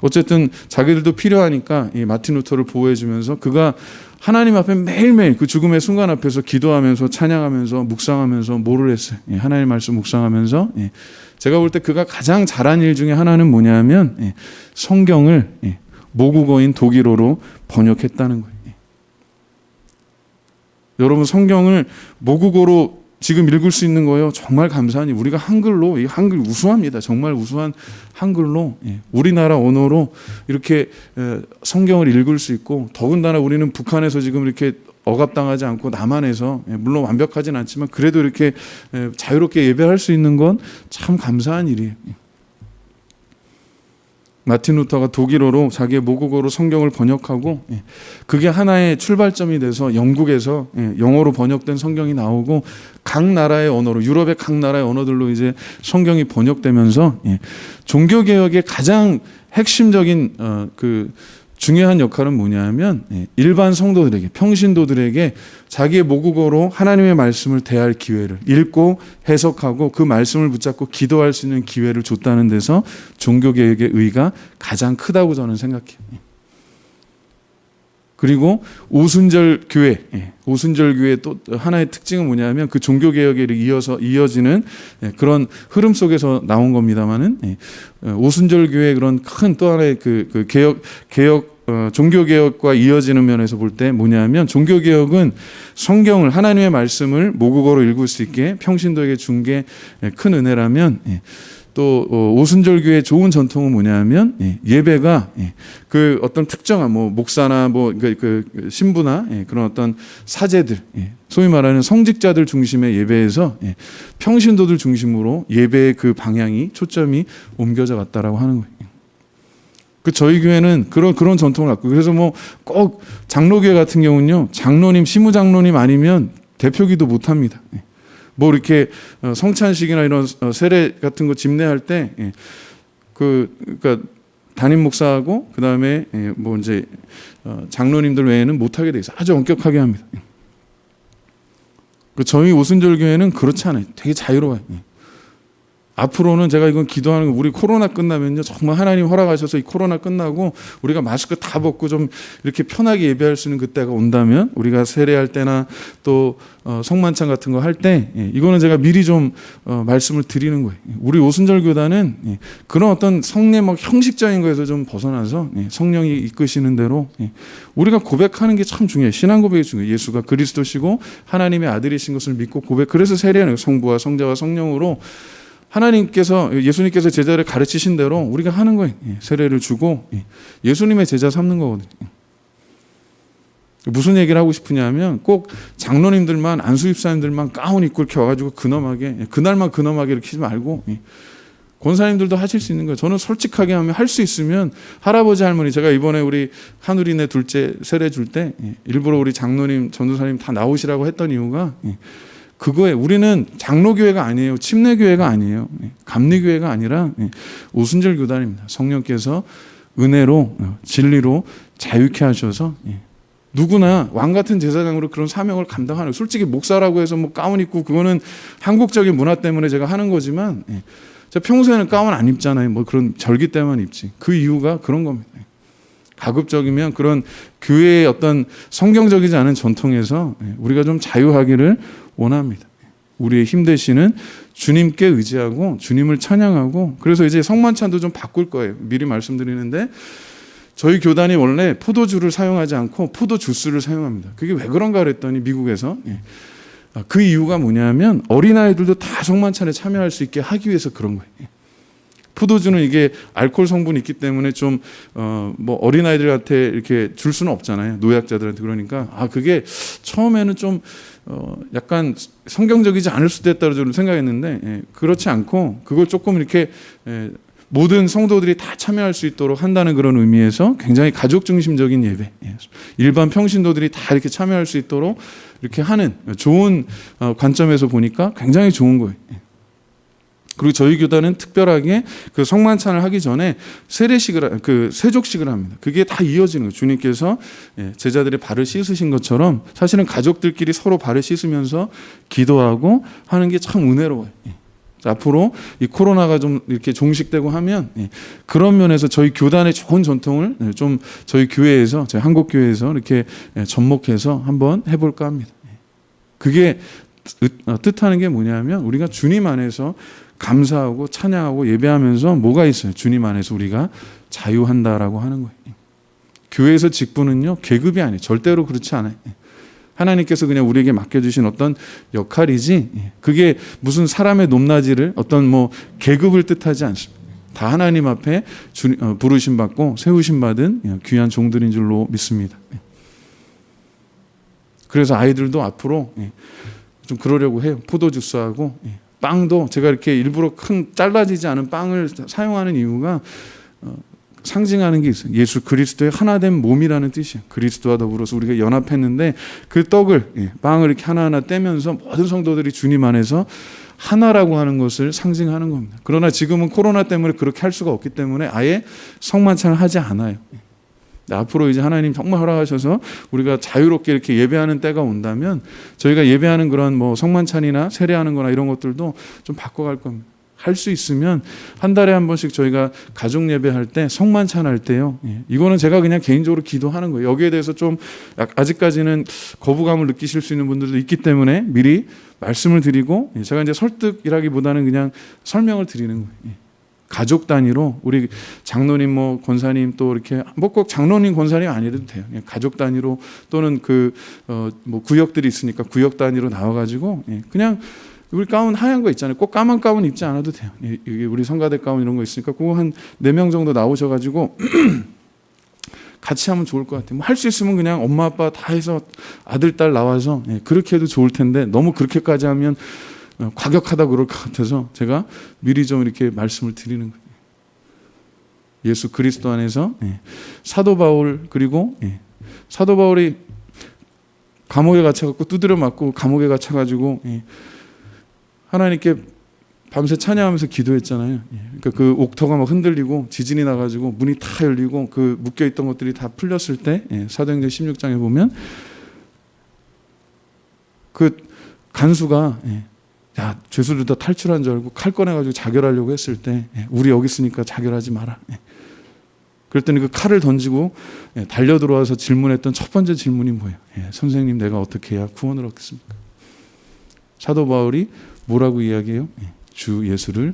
어쨌든 자기들도 필요하니까 마틴 루터를 보호해주면서 그가 하나님 앞에 매일매일 그 죽음의 순간 앞에서 기도하면서 찬양하면서 묵상하면서 뭐를 했어요? 하나님 말씀 묵상하면서 제가 볼 때 그가 가장 잘한 일 중에 하나는 뭐냐면 성경을 모국어인 독일어로 번역했다는 거예요. 여러분 성경을 모국어로 지금 읽을 수 있는 거예요. 정말 감사하니 우리가 한글로 이 한글 우수합니다. 정말 우수한 한글로 우리나라 언어로 이렇게 성경을 읽을 수 있고 더군다나 우리는 북한에서 지금 이렇게 억압당하지 않고 남한에서 물론 완벽하진 않지만 그래도 이렇게 자유롭게 예배할 수 있는 건 참 감사한 일이에요. 마틴 루터가 독일어로 자기의 모국어로 성경을 번역하고 그게 하나의 출발점이 돼서 영국에서 영어로 번역된 성경이 나오고 각 나라의 언어로 유럽의 각 나라의 언어들로 이제 성경이 번역되면서 종교개혁의 가장 핵심적인 그 중요한 역할은 뭐냐면 일반 성도들에게 평신도들에게 자기의 모국어로 하나님의 말씀을 대할 기회를 읽고 해석하고 그 말씀을 붙잡고 기도할 수 있는 기회를 줬다는 데서 종교개혁의 의의가 가장 크다고 저는 생각해요. 그리고 오순절 교회, 오순절 교회 또 하나의 특징은 뭐냐면 그 종교개혁에 이어지는 그런 흐름 속에서 나온 겁니다만은 오순절 교회의 그런 큰 또 하나의 그 개혁 종교개혁과 이어지는 면에서 볼 때 뭐냐면 종교개혁은 성경을 하나님의 말씀을 모국어로 읽을 수 있게 평신도에게 준 게 큰 은혜라면 또 오순절교의 좋은 전통은 뭐냐면 예배가 그 어떤 특정한 뭐 목사나 뭐 그 신부나 그런 어떤 사제들 소위 말하는 성직자들 중심의 예배에서 평신도들 중심으로 예배의 그 방향이 초점이 옮겨져 갔다라고 하는 거예요. 그 저희 교회는 그런 전통을 갖고 그래서 뭐 꼭 장로교회 같은 경우는요 장로님 시무장로님 아니면 대표기도 못 합니다. 뭐 이렇게 성찬식이나 이런 세례 같은 거 집례할 때 그러니까 담임 목사하고 그 다음에 뭐 이제 장로님들 외에는 못하게 돼 있어요. 아주 엄격하게 합니다. 저희 오순절 교회는 그렇지 않아요. 되게 자유로워요. 앞으로는 제가 이건 기도하는 거, 우리 코로나 끝나면요 정말 하나님 허락하셔서 이 코로나 끝나고 우리가 마스크 다 벗고 좀 이렇게 편하게 예배할 수 있는 그때가 온다면, 우리가 세례할 때나 또 성만찬 같은 거 할 때 이거는 제가 미리 좀 말씀을 드리는 거예요. 우리 오순절 교단은 그런 어떤 성례 막 형식적인 거에서 좀 벗어나서 성령이 이끄시는 대로 우리가 고백하는 게 참 중요해요. 신앙 고백이 중요해요. 예수가 그리스도시고 하나님의 아들이신 것을 믿고 고백, 그래서 세례하는 거예요. 성부와 성자와 성령으로 예수님께서 제자를 가르치신 대로 우리가 하는 거예요. 세례를 주고 예수님의 제자 삼는 거거든요. 무슨 얘기를 하고 싶으냐면, 꼭 장로님들만, 안수집사님들만 가운 입고 이렇게 와가지고 그날만 근엄하게 이렇게 하지 말고 권사님들도 하실 수 있는 거예요. 저는 솔직하게 하면 할 수 있으면 할아버지 할머니, 제가 이번에 우리 한우리네 둘째 세례 줄 때 일부러 우리 장로님 전도사님 다 나오시라고 했던 이유가 그거에, 우리는 장로교회가 아니에요. 침례교회가 아니에요. 감리교회가 아니라 오순절 교단입니다. 성령께서 은혜로 진리로 자유케 하셔서 누구나 왕 같은 제사장으로 그런 사명을 감당하는, 솔직히 목사라고 해서 뭐 가운 입고 그거는 한국적인 문화 때문에 제가 하는 거지만 제가 평소에는 가운 안 입잖아요. 뭐 그런 절기 때만 입지. 그 이유가 그런 겁니다. 가급적이면 그런 교회의 어떤 성경적이지 않은 전통에서 우리가 좀 자유하기를 원합니다. 우리의 힘 되시는 주님께 의지하고 주님을 찬양하고, 그래서 이제 성만찬도 좀 바꿀 거예요. 미리 말씀드리는데, 저희 교단이 원래 포도주를 사용하지 않고 포도 주스를 사용합니다. 그게 왜 그런가 그랬더니 미국에서 그 이유가 뭐냐면 어린아이들도 다 성만찬에 참여할 수 있게 하기 위해서 그런 거예요. 포도주는 이게 알코올 성분이 있기 때문에 좀 뭐 어린아이들한테 이렇게 줄 수는 없잖아요. 노약자들한테. 그러니까 그게 처음에는 좀 약간 성경적이지 않을 수도 있다고 저는 생각했는데 그렇지 않고, 그걸 조금 이렇게 모든 성도들이 다 참여할 수 있도록 한다는 그런 의미에서 굉장히 가족 중심적인 예배, 일반 평신도들이 다 이렇게 참여할 수 있도록 이렇게 하는 좋은 관점에서 보니까 굉장히 좋은 거예요. 그리고 저희 교단은 특별하게 그 성만찬을 하기 전에 세족식을 합니다. 그게 다 이어지는 거예요. 주님께서 제자들의 발을 씻으신 것처럼 사실은 가족들끼리 서로 발을 씻으면서 기도하고 하는 게 참 은혜로워요. 앞으로 이 코로나가 좀 이렇게 종식되고 하면 그런 면에서 저희 교단의 좋은 전통을 좀 저희 교회에서, 저희 한국교회에서 이렇게 접목해서 한번 해볼까 합니다. 그게 뜻하는 게 뭐냐면, 우리가 주님 안에서 감사하고 찬양하고 예배하면서 뭐가 있어요? 주님 안에서 우리가 자유한다라고 하는 거예요. 교회에서 직분은요 계급이 아니에요. 절대로 그렇지 않아요. 하나님께서 그냥 우리에게 맡겨주신 어떤 역할이지, 그게 무슨 사람의 높낮이를, 어떤 뭐 계급을 뜻하지 않습니다. 다 하나님 앞에 부르심 받고 세우심 받은 귀한 종들인 줄로 믿습니다. 그래서 아이들도 앞으로 좀 그러려고 해요. 포도주스하고 빵도 제가 이렇게 일부러 큰 잘라지지 않은 빵을 사용하는 이유가 상징하는 게 있어요. 예수 그리스도의 하나된 몸이라는 뜻이에요. 그리스도와 더불어서 우리가 연합했는데 그 떡을, 빵을 이렇게 하나하나 떼면서 모든 성도들이 주님 안에서 하나라고 하는 것을 상징하는 겁니다. 그러나 지금은 코로나 때문에 그렇게 할 수가 없기 때문에 아예 성만찬을 하지 않아요. 앞으로 이제 하나님 정말 허락하셔서 우리가 자유롭게 이렇게 예배하는 때가 온다면 저희가 예배하는 그런 뭐 성만찬이나 세례하는 거나 이런 것들도 좀 바꿔갈 겁니다. 할 수 있으면 한 달에 한 번씩 저희가 가족 예배할 때, 성만찬 할 때요, 이거는 제가 그냥 개인적으로 기도하는 거예요. 여기에 대해서 좀 아직까지는 거부감을 느끼실 수 있는 분들도 있기 때문에 미리 말씀을 드리고, 제가 이제 설득이라기보다는 그냥 설명을 드리는 거예요. 가족 단위로 우리 장로님, 뭐 권사님, 또 이렇게 뭐 꼭 장로님, 권사님 아니어도 돼요. 가족 단위로, 또는 뭐 구역들이 있으니까 구역 단위로 나와가지고 그냥 우리 가운 하얀 거 있잖아요. 꼭 까만 가운 입지 않아도 돼요. 여기 우리 성가대 가운 이런 거 있으니까 그거 한 4명 정도 나오셔가지고 같이 하면 좋을 것 같아요. 뭐 할 수 있으면 그냥 엄마 아빠 다 해서 아들 딸 나와서 그렇게 해도 좋을 텐데, 너무 그렇게까지 하면 과격하다 그럴 것 같아서 제가 미리 좀 이렇게 말씀을 드리는 거예요. 예수 그리스도 안에서 사도 바울, 그리고 사도 바울이 감옥에 갇혀갖고 두드려 맞고 감옥에 갇혀가지고 하나님께 밤새 찬양하면서 기도했잖아요. 그러니까 그 옥터가 막 흔들리고 지진이 나가지고 문이 다 열리고 그 묶여있던 것들이 다 풀렸을 때 사도행전 16장에 보면 그 간수가 야, 죄수들 다 탈출한 줄 알고 칼 꺼내가지고 자결하려고 했을 때 우리 여기 있으니까 자결하지 마라. 그랬더니 그 칼을 던지고 달려 들어와서 질문했던 첫 번째 질문이 뭐예요? 선생님, 내가 어떻게 해야 구원을 얻겠습니까? 사도 바울이 뭐라고 이야기해요? 주 예수를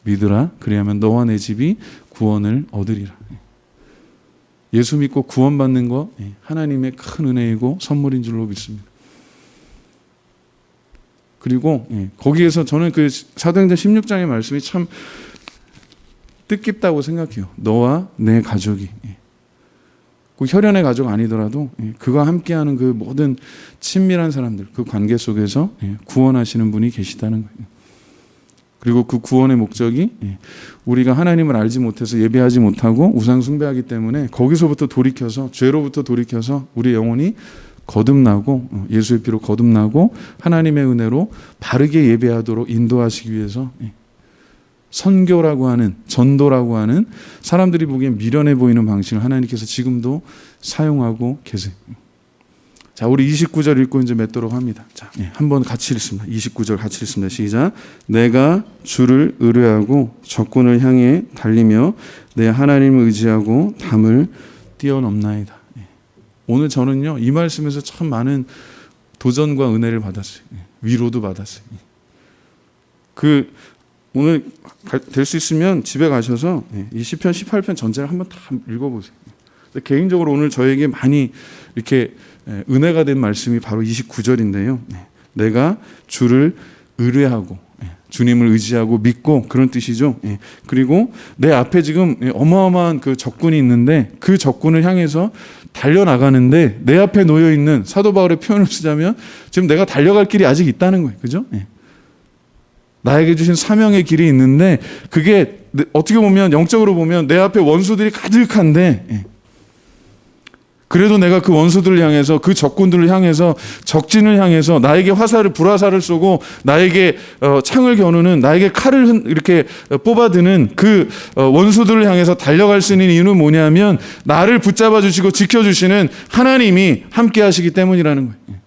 믿으라. 그리하면 너와 내 집이 구원을 얻으리라. 예수 믿고 구원받는 거 하나님의 큰 은혜이고 선물인 줄로 믿습니다. 그리고 거기에서 저는 그 사도행전 16장의 말씀이 참 뜻깊다고 생각해요. 너와 내 가족이 그 혈연의 가족 아니더라도 그와 함께하는 그 모든 친밀한 사람들, 그 관계 속에서 구원하시는 분이 계시다는 거예요. 그리고 그 구원의 목적이 우리가 하나님을 알지 못해서 예배하지 못하고 우상 숭배하기 때문에 거기서부터 돌이켜서, 죄로부터 돌이켜서 우리의 영혼이 거듭나고 예수의 피로 거듭나고 하나님의 은혜로 바르게 예배하도록 인도하시기 위해서 선교라고 하는, 전도라고 하는 사람들이 보기엔 미련해 보이는 방식을 하나님께서 지금도 사용하고 계세요. 자, 우리 29절 읽고 이제 맺도록 합니다. 자, 한번 같이 읽습니다. 29절 같이 읽습니다. 시작. 내가 주를 의뢰하고 적군을 향해 달리며 내 하나님을 의지하고 담을 뛰어넘나이다. 오늘 저는요, 이 말씀에서 참 많은 도전과 은혜를 받았어요. 위로도 받았어요. 오늘 될 수 있으면 집에 가셔서 이 시편 18편 전체를 한번 다 읽어보세요. 개인적으로 오늘 저에게 많이 이렇게 은혜가 된 말씀이 바로 29절인데요. 내가 주를 의뢰하고 주님을 의지하고 믿고, 그런 뜻이죠. 그리고 내 앞에 지금 어마어마한 그 적군이 있는데 그 적군을 향해서 달려나가는데 내 앞에 놓여있는, 사도 바울의 표현을 쓰자면 지금 내가 달려갈 길이 아직 있다는 거예요. 그죠? 나에게 주신 사명의 길이 있는데 그게 어떻게 보면, 영적으로 보면 내 앞에 원수들이 가득한데 그래도 내가 그 원수들을 향해서, 그 적군들을 향해서, 적진을 향해서 나에게 불화살을 쏘고 나에게 창을 겨누는, 나에게 칼을 이렇게 뽑아드는 그 원수들을 향해서 달려갈 수 있는 이유는 뭐냐면 나를 붙잡아 주시고 지켜주시는 하나님이 함께 하시기 때문이라는 거예요.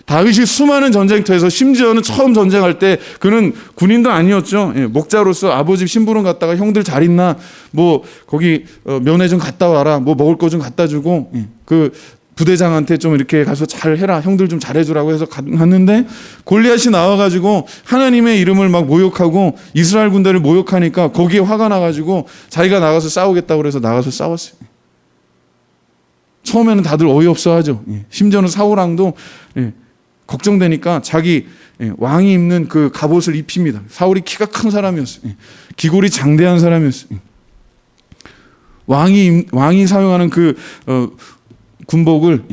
다윗이 수많은 전쟁터에서, 심지어는 처음 전쟁할 때 그는 군인도 아니었죠. 목자로서 아버지 심부름 갔다가 형들 잘 있나, 뭐 거기 면회 좀 갔다 와라, 뭐 먹을 거 좀 갖다 주고 그 부대장한테 좀 이렇게 가서 잘 해라, 형들 좀 잘해주라고 해서 갔는데 골리앗이 나와가지고 하나님의 이름을 막 모욕하고 이스라엘 군대를 모욕하니까 거기에 화가 나가지고 자기가 나가서 싸우겠다고 그래서 나가서 싸웠어요. 처음에는 다들 어이없어 하죠. 심지어는 사울왕도 걱정되니까 자기 왕이 입는 그 갑옷을 입힙니다. 사울이 키가 큰 사람이었어요. 기골이 장대한 사람이었어요. 왕이 사용하는 그 군복을,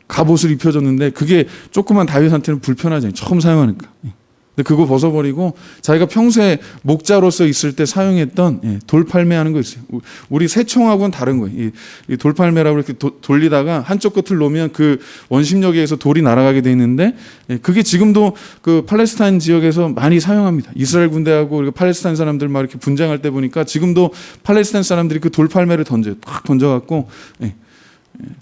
갑옷을 입혀줬는데 그게 조그만 다윗한테는 불편하잖아요. 처음 사용하니까. 근데 그거 벗어버리고 자기가 평소에 목자로서 있을 때 사용했던 돌팔매하는 거 있어요. 우리 새총하고는 다른 거예요. 이 돌팔매라고 이렇게 돌리다가 한쪽 끝을 놓으면 그 원심력에 의해서 돌이 날아가게 돼 있는데, 그게 지금도 그 팔레스타인 지역에서 많이 사용합니다. 이스라엘 군대하고 팔레스타인 사람들 막 이렇게 분쟁할 때 보니까 지금도 팔레스타인 사람들이 그 돌팔매를 던져요. 딱 던져갖고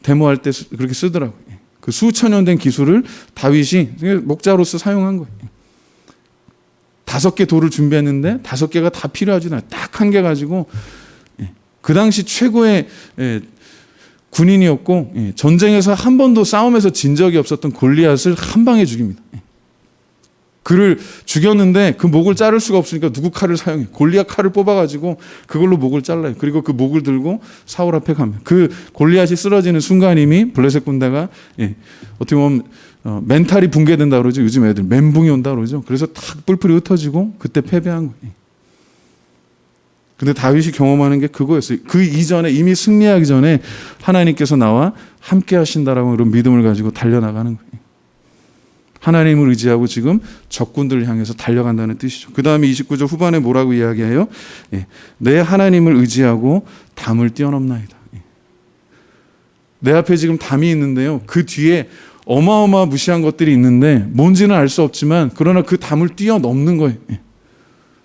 데모할 때 그렇게 쓰더라고요. 그 수천 년 된 기술을 다윗이 목자로서 사용한 거예요. 5개 돌을 준비했는데 5개가 다 필요하지 않아요. 딱 한 개 가지고, 그 당시 최고의 군인이었고, 전쟁에서 한 번도 싸움에서 진 적이 없었던 골리앗을 한 방에 죽입니다. 그를 죽였는데 그 목을 자를 수가 없으니까 누구 칼을 사용해요? 골리앗 칼을 뽑아가지고 그걸로 목을 잘라요. 그리고 그 목을 들고 사울 앞에 가면 그 골리앗이 쓰러지는 순간이미 블레셋 군대가 어떻게 보면 멘탈이 붕괴된다 그러죠. 요즘 애들 멘붕이 온다 그러죠. 그래서 탁 뿔뿔이 흩어지고 그때 패배한 거예요. 근데 다윗이 경험하는 게 그거였어요. 그 이전에, 이미 승리하기 전에 하나님께서 나와 함께 하신다라고 그런 믿음을 가지고 달려나가는 거예요. 하나님을 의지하고 지금 적군들을 향해서 달려간다는 뜻이죠. 그 다음에 29절 후반에 뭐라고 이야기해요? 내 하나님을 의지하고 담을 뛰어넘나이다. 내 앞에 지금 담이 있는데요, 그 뒤에 어마어마무시한 것들이 있는데 뭔지는 알 수 없지만 그러나 그 담을 뛰어넘는 거예요.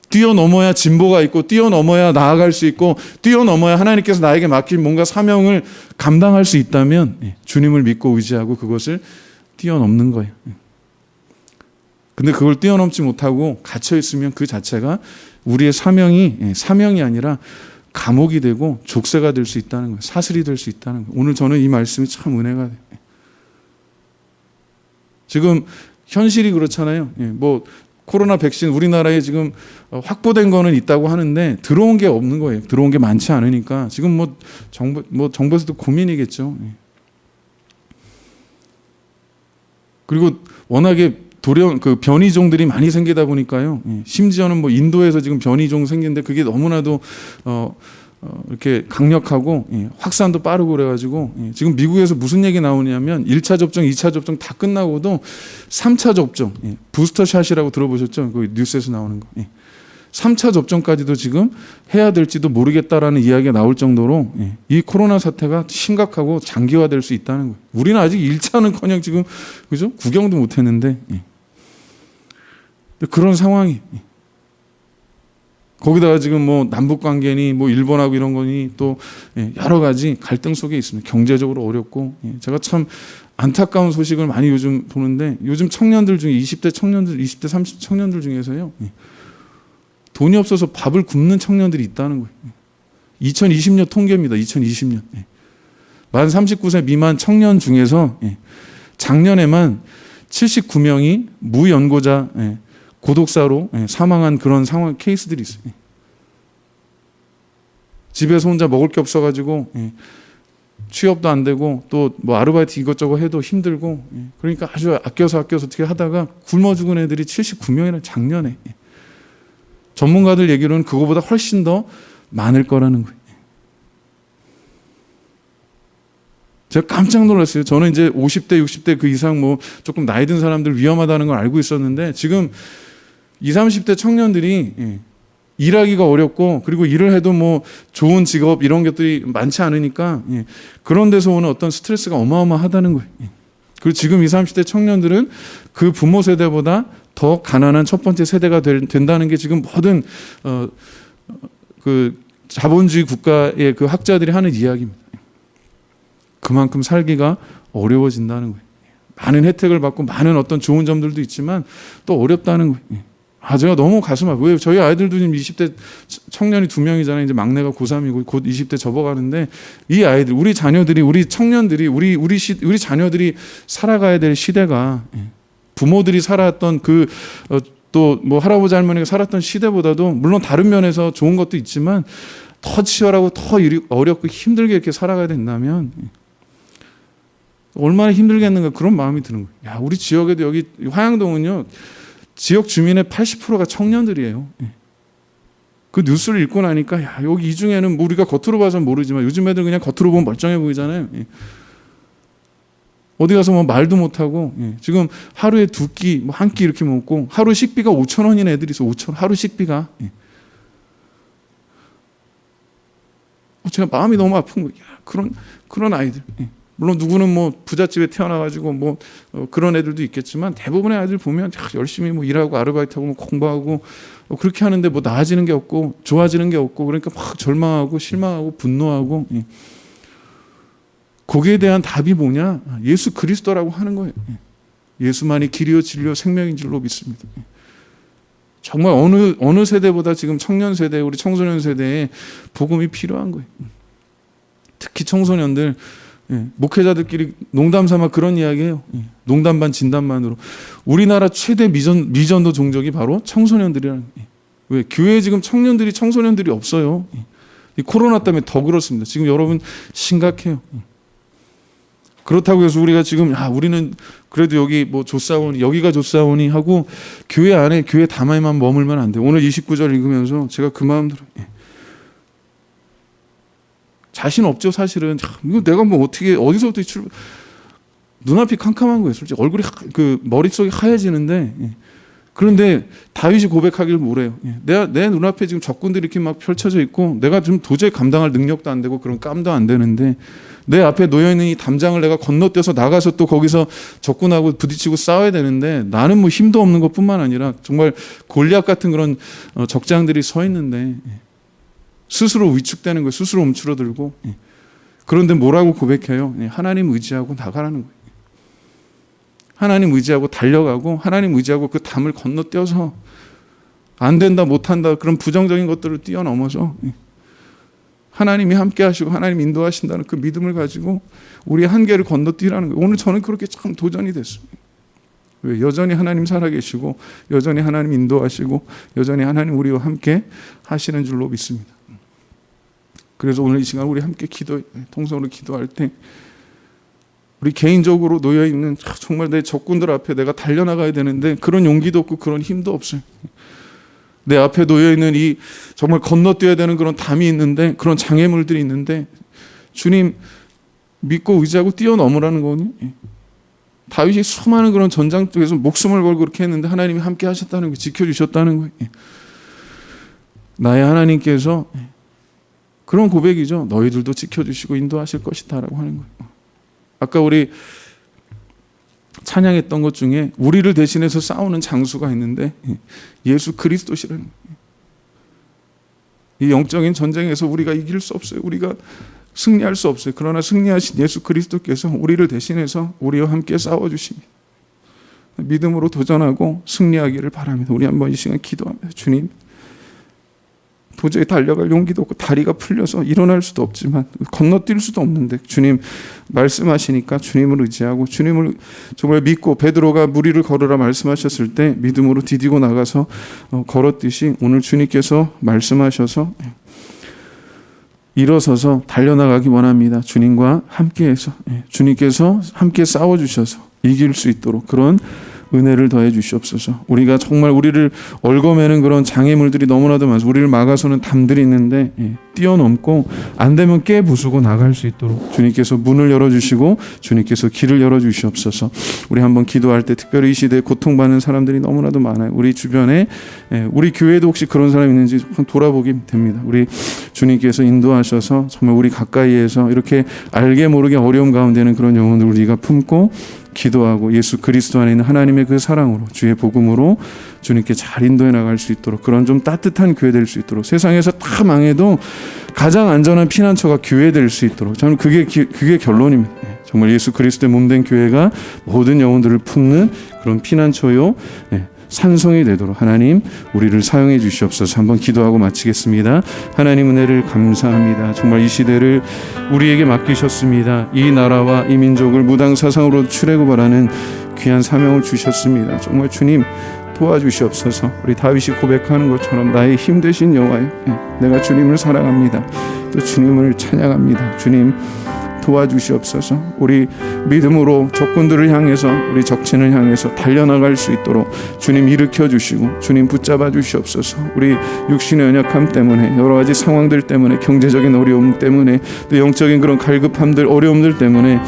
뛰어넘어야 진보가 있고 뛰어넘어야 나아갈 수 있고 뛰어넘어야 하나님께서 나에게 맡긴 뭔가 사명을 감당할 수 있다면 주님을 믿고 의지하고 그것을 뛰어넘는 거예요. 근데 그걸 뛰어넘지 못하고 갇혀 있으면 그 자체가 우리의 사명이 아니라 감옥이 되고 족쇄가 될 수 있다는 거예요. 사슬이 될 수 있다는 거예요. 오늘 저는 이 말씀이 참 은혜가 돼요. 지금 현실이 그렇잖아요. 뭐 코로나 백신 우리나라에 지금 확보된 거는 있다고 하는데 들어온 게 없는 거예요. 들어온 게 많지 않으니까 지금 정부에서도 고민이겠죠. 그리고 워낙에 변이종들이 많이 생기다 보니까요. 심지어는 뭐 인도에서 지금 변이종 생기는데 그게 너무나도 이렇게 강력하고 확산도 빠르고 그래가지고 지금 미국에서 무슨 얘기 나오냐면 1차 접종, 2차 접종 다 끝나고도 3차 접종, 부스터샷이라고 들어보셨죠? 그 뉴스에서 나오는 거. 3차 접종까지도 지금 해야 될지도 모르겠다라는 이야기가 나올 정도로 이 코로나 사태가 심각하고 장기화될 수 있다는 거예요. 우리는 아직 1차는커녕 지금 그죠? 구경도 못했는데 그런 상황이. 거기다가 지금 뭐 남북 관계니 뭐 일본하고 이런 거니 또 여러 가지 갈등 속에 있습니다. 경제적으로 어렵고 제가 참 안타까운 소식을 많이 요즘 보는데 요즘 청년들 중에 20대 청년들, 20대 30 청년들 중에서요 돈이 없어서 밥을 굶는 청년들이 있다는 거예요. 2020년 통계입니다. 2020년 만 39세 미만 청년 중에서 작년에만 79명이 무연고자 고독사로 사망한 그런 상황 케이스들이 있어요. 집에서 혼자 먹을 게 없어가지고 취업도 안 되고 또 뭐 아르바이트 이것저것 해도 힘들고 그러니까 아주 아껴서 어떻게 하다가 굶어 죽은 애들이 79명이나 작년에 전문가들 얘기로는 그거보다 훨씬 더 많을 거라는 거예요. 제가 깜짝 놀랐어요. 저는 이제 50대, 60대 그 이상 뭐 조금 나이 든 사람들 위험하다는 걸 알고 있었는데 지금 20, 30대 청년들이 일하기가 어렵고 그리고 일을 해도 뭐 좋은 직업 이런 것들이 많지 않으니까 그런 데서 오는 어떤 스트레스가 어마어마하다는 거예요. 그리고 지금 20, 30대 청년들은 그 부모 세대보다 더 가난한 첫 번째 세대가 된다는 게 지금 모든 그 자본주의 국가의 그 학자들이 하는 이야기입니다. 그만큼 살기가 어려워진다는 거예요. 많은 혜택을 받고 많은 어떤 좋은 점들도 있지만 또 어렵다는 거예요. 제가 너무 가슴 아파요. 왜 저희 아이들도 지금 20대 청년이 2명이잖아요. 이제 막내가 고3이고 곧 20대 접어가는데 이 아이들, 우리 자녀들이, 우리 청년들이, 우리 자녀들이 살아가야 될 시대가 부모들이 살았던 또 뭐 할아버지 할머니가 살았던 시대보다도 물론 다른 면에서 좋은 것도 있지만 더 치열하고 더 어렵고 힘들게 이렇게 살아가야 된다면 얼마나 힘들겠는가 그런 마음이 드는 거예요. 야, 우리 지역에도 여기 화양동은요. 지역 주민의 80%가 청년들이에요. 그 뉴스를 읽고 나니까 야, 여기 이 중에는 뭐 우리가 겉으로 봐서는 모르지만 요즘 애들 그냥 겉으로 보면 멀쩡해 보이잖아요. 어디 가서 뭐 말도 못하고 지금 하루에 2끼, 뭐 1끼 이렇게 먹고 하루 식비가 5,000원인 애들이 있어. 5,000원 하루 식비가. 제가 마음이 너무 아픈 거예요. 그런 아이들. 물론 누구는 뭐 부잣집에 태어나가지고 뭐 그런 애들도 있겠지만 대부분의 아이들 보면 열심히 뭐 일하고 아르바이트하고 뭐 공부하고 그렇게 하는데 뭐 나아지는 게 없고 좋아지는 게 없고 그러니까 막 절망하고 실망하고 분노하고 거기에 대한 답이 뭐냐? 예수 그리스도라고 하는 거예요. 예수만이 길이요 진리요 생명인 줄로 믿습니다. 정말 어느 세대보다 지금 청년 세대, 우리 청소년 세대에 복음이 필요한 거예요. 특히 청소년들. 목회자들끼리 농담 삼아 그런 이야기해요. 농담 반 진담 반으로 우리나라 최대 미전도 종족이 바로 청소년들이라는 거예요. 왜? 교회에 지금 청소년들이 없어요. 이 코로나 때문에 더 그렇습니다. 지금 여러분 심각해요. 그렇다고 해서 우리가 지금 우리는 그래도 여기 뭐 조사오니 여기가 조사오니 하고 교회 안에 교회 담에만 머물면 안 돼요. 오늘 29절 읽으면서 제가 그 마음 들어요. 자신 없죠, 사실은. 이거 내가 뭐 어디서부터 눈앞이 캄캄한 거예요, 솔직히. 얼굴이 머릿속이 하얘지는데 그런데 다윗이 고백하길 뭐래요? 내 눈앞에 지금 적군들이 이렇게 막 펼쳐져 있고 내가 지금 도저히 감당할 능력도 안 되고 그런 깜도 안 되는데 내 앞에 놓여있는 이 담장을 내가 건너뛰어서 나가서 또 거기서 적군하고 부딪히고 싸워야 되는데 나는 뭐 힘도 없는 것뿐만 아니라 정말 골리앗 같은 그런 적장들이 서 있는데 스스로 위축되는 거예요. 스스로 움츠러들고. 그런데 뭐라고 고백해요? 하나님 의지하고 나가라는 거예요. 하나님 의지하고 달려가고 하나님 의지하고 그 담을 건너뛰어서 안 된다 못한다 그런 부정적인 것들을 뛰어넘어서 하나님이 함께 하시고 하나님 인도하신다는 그 믿음을 가지고 우리의 한계를 건너뛰라는 거예요. 오늘 저는 그렇게 참 도전이 됐습니다. 왜? 여전히 하나님 살아계시고 여전히 하나님 인도하시고 여전히 하나님 우리와 함께 하시는 줄로 믿습니다. 그래서 오늘 이 시간 우리 함께 통성으로 기도할 때 우리 개인적으로 놓여있는 정말 내 적군들 앞에 내가 달려나가야 되는데 그런 용기도 없고 그런 힘도 없어요. 내 앞에 놓여있는 이 정말 건너뛰어야 되는 그런 담이 있는데 그런 장애물들이 있는데 주님 믿고 의지하고 뛰어넘으라는 거거든요. 다윗이 수많은 그런 전장 쪽에서 목숨을 걸고 그렇게 했는데 하나님이 함께 하셨다는 거예요. 지켜주셨다는 거예요. 나의 하나님께서 그런 고백이죠. 너희들도 지켜주시고 인도하실 것이다 라고 하는 거예요. 아까 우리 찬양했던 것 중에 우리를 대신해서 싸우는 장수가 있는데 예수 그리스도시라는 거예요. 이 영적인 전쟁에서 우리가 이길 수 없어요. 우리가 승리할 수 없어요. 그러나 승리하신 예수 그리스도께서 우리를 대신해서 우리와 함께 싸워주십니다. 믿음으로 도전하고 승리하기를 바랍니다. 우리 한번 이 시간 기도합니다. 주님, 도저히 달려갈 용기도 없고 다리가 풀려서 일어날 수도 없지만 건너뛸 수도 없는데 주님 말씀하시니까 주님을 의지하고 주님을 정말 믿고 베드로가 물 위를 걸으라 말씀하셨을 때 믿음으로 디디고 나가서 걸었듯이 오늘 주님께서 말씀하셔서 일어서서 달려나가기 원합니다. 주님과 함께해서 주님께서 함께 싸워주셔서 이길 수 있도록 그런 은혜를 더해 주시옵소서. 우리가 정말 우리를 얽어매는 그런 장애물들이 너무나도 많아서 우리를 막아서는 담들이 있는데 뛰어넘고 안 되면 깨부수고 나갈 수 있도록 주님께서 문을 열어주시고 주님께서 길을 열어주시옵소서. 우리 한번 기도할 때 특별히 이 시대에 고통받는 사람들이 너무나도 많아요. 우리 주변에 우리 교회도 혹시 그런 사람이 있는지 돌아보기 됩니다. 우리 주님께서 인도하셔서 정말 우리 가까이에서 이렇게 알게 모르게 어려움 가운데는 그런 영혼을 우리가 품고 기도하고 예수 그리스도 안에 있는 하나님의 그 사랑으로 주의 복음으로 주님께 잘 인도해 나갈 수 있도록 그런 좀 따뜻한 교회 될 수 있도록 세상에서 다 망해도 가장 안전한 피난처가 교회 될 수 있도록 저는 그게 결론입니다. 정말 예수 그리스도의 몸된 교회가 모든 영혼들을 품는 그런 피난처요 산성이 되도록 하나님 우리를 사용해 주시옵소서. 한번 기도하고 마치겠습니다. 하나님 은혜를 감사합니다. 정말 이 시대를 우리에게 맡기셨습니다. 이 나라와 이 민족을 무당 사상으로 출애굽하라는 귀한 사명을 주셨습니다. 정말 주님 도와주시옵소서. 우리 다윗이 고백하는 것처럼 나의 힘 되신 여호와여, 내가 주님을 사랑합니다. 또 주님을 찬양합니다. 주님 도와주시옵소서. 우리 믿음으로 적군들을 향해서 우리 적진을 향해서 달려나갈 수 있도록 주님 일으켜 주시고 주님 붙잡아 주시옵소서. 우리 육신의 연약함 때문에 여러 가지 상황들 때문에 경제적인 어려움 때문에 또 영적인 그런 갈급함들 어려움들 때문에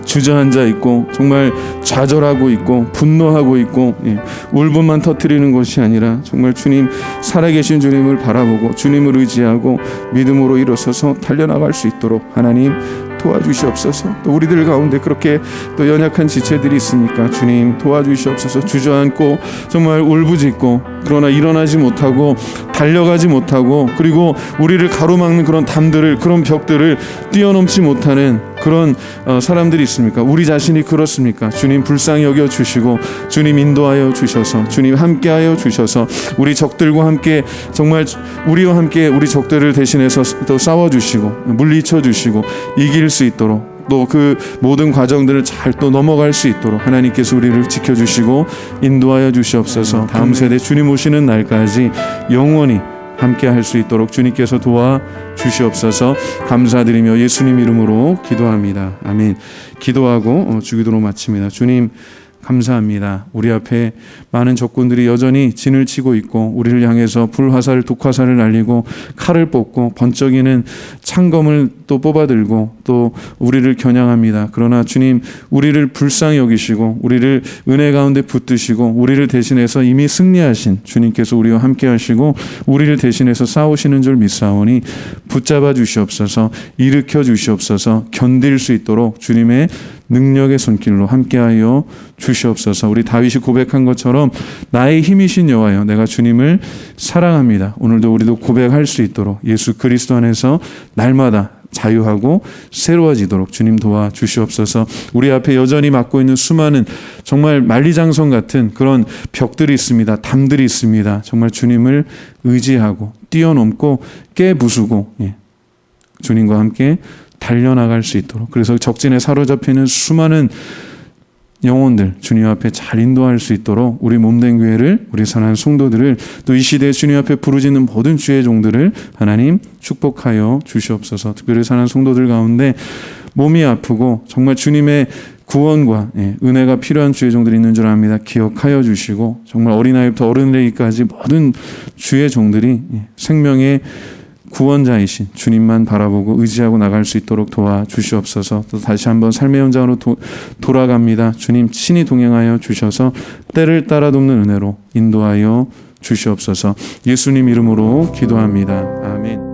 주저앉아 있고 정말 좌절하고 있고 분노하고 있고 울분만 터뜨리는 것이 아니라 정말 주님 살아계신 주님을 바라보고 주님을 의지하고 믿음으로 일어서서 달려나갈 수 있도록 하나님 도와주시옵소서. 또 우리들 가운데 그렇게 또 연약한 지체들이 있으니까 주님 도와주시옵소서. 주저앉고 정말 울부짖고 그러나 일어나지 못하고 달려가지 못하고 그리고 우리를 가로막는 그런 담들을 그런 벽들을 뛰어넘지 못하는 그런 사람들이 있습니까? 우리 자신이 그렇습니까? 주님 불쌍히 여겨주시고 주님 인도하여 주셔서 주님 함께하여 주셔서 우리 적들과 함께 정말 우리와 함께 우리 적들을 대신해서 또 싸워주시고 물리쳐주시고 이길 수 있도록 또 그 모든 과정들을 잘 또 넘어갈 수 있도록 하나님께서 우리를 지켜주시고 인도하여 주시옵소서. 다음 세대 주님 오시는 날까지 영원히 함께 할 수 있도록 주님께서 도와주시옵소서. 감사드리며 예수님 이름으로 기도합니다. 아멘. 기도하고 주기도로 마칩니다. 주님 감사합니다. 우리 앞에 많은 적군들이 여전히 진을 치고 있고 우리를 향해서 불화살, 독화살을 날리고 칼을 뽑고 번쩍이는 창검을 또 뽑아들고 또 우리를 겨냥합니다. 그러나 주님, 우리를 불쌍히 여기시고 우리를 은혜 가운데 붙드시고 우리를 대신해서 이미 승리하신 주님께서 우리와 함께 하시고 우리를 대신해서 싸우시는 줄 믿사오니 붙잡아 주시옵소서, 일으켜 주시옵소서, 견딜 수 있도록 주님의 능력의 손길로 함께하여 주시옵소서. 우리 다윗이 고백한 것처럼 나의 힘이신 여호와여, 내가 주님을 사랑합니다. 오늘도 우리도 고백할 수 있도록 예수 그리스도 안에서 날마다 자유하고 새로워지도록 주님 도와주시옵소서. 우리 앞에 여전히 막고 있는 수많은 정말 만리장성 같은 그런 벽들이 있습니다. 담들이 있습니다. 정말 주님을 의지하고 뛰어넘고 깨부수고 주님과 함께 달려나갈 수 있도록, 그래서 적진에 사로잡히는 수많은 영혼들 주님 앞에 잘 인도할 수 있도록 우리 몸된 교회를, 우리 선한 성도들을, 또 이 시대에 주님 앞에 부르짖는 모든 주의 종들을 하나님 축복하여 주시옵소서. 특별히 선한 성도들 가운데 몸이 아프고 정말 주님의 구원과 은혜가 필요한 주의 종들이 있는 줄 압니다. 기억하여 주시고 정말 어린아이부터 어른이기까지 모든 주의 종들이 생명의 구원자이신 주님만 바라보고 의지하고 나갈 수 있도록 도와주시옵소서. 또 다시 한번 삶의 현장으로 돌아갑니다. 주님 친히 동행하여 주셔서 때를 따라 돕는 은혜로 인도하여 주시옵소서. 예수님 이름으로 기도합니다. 아멘.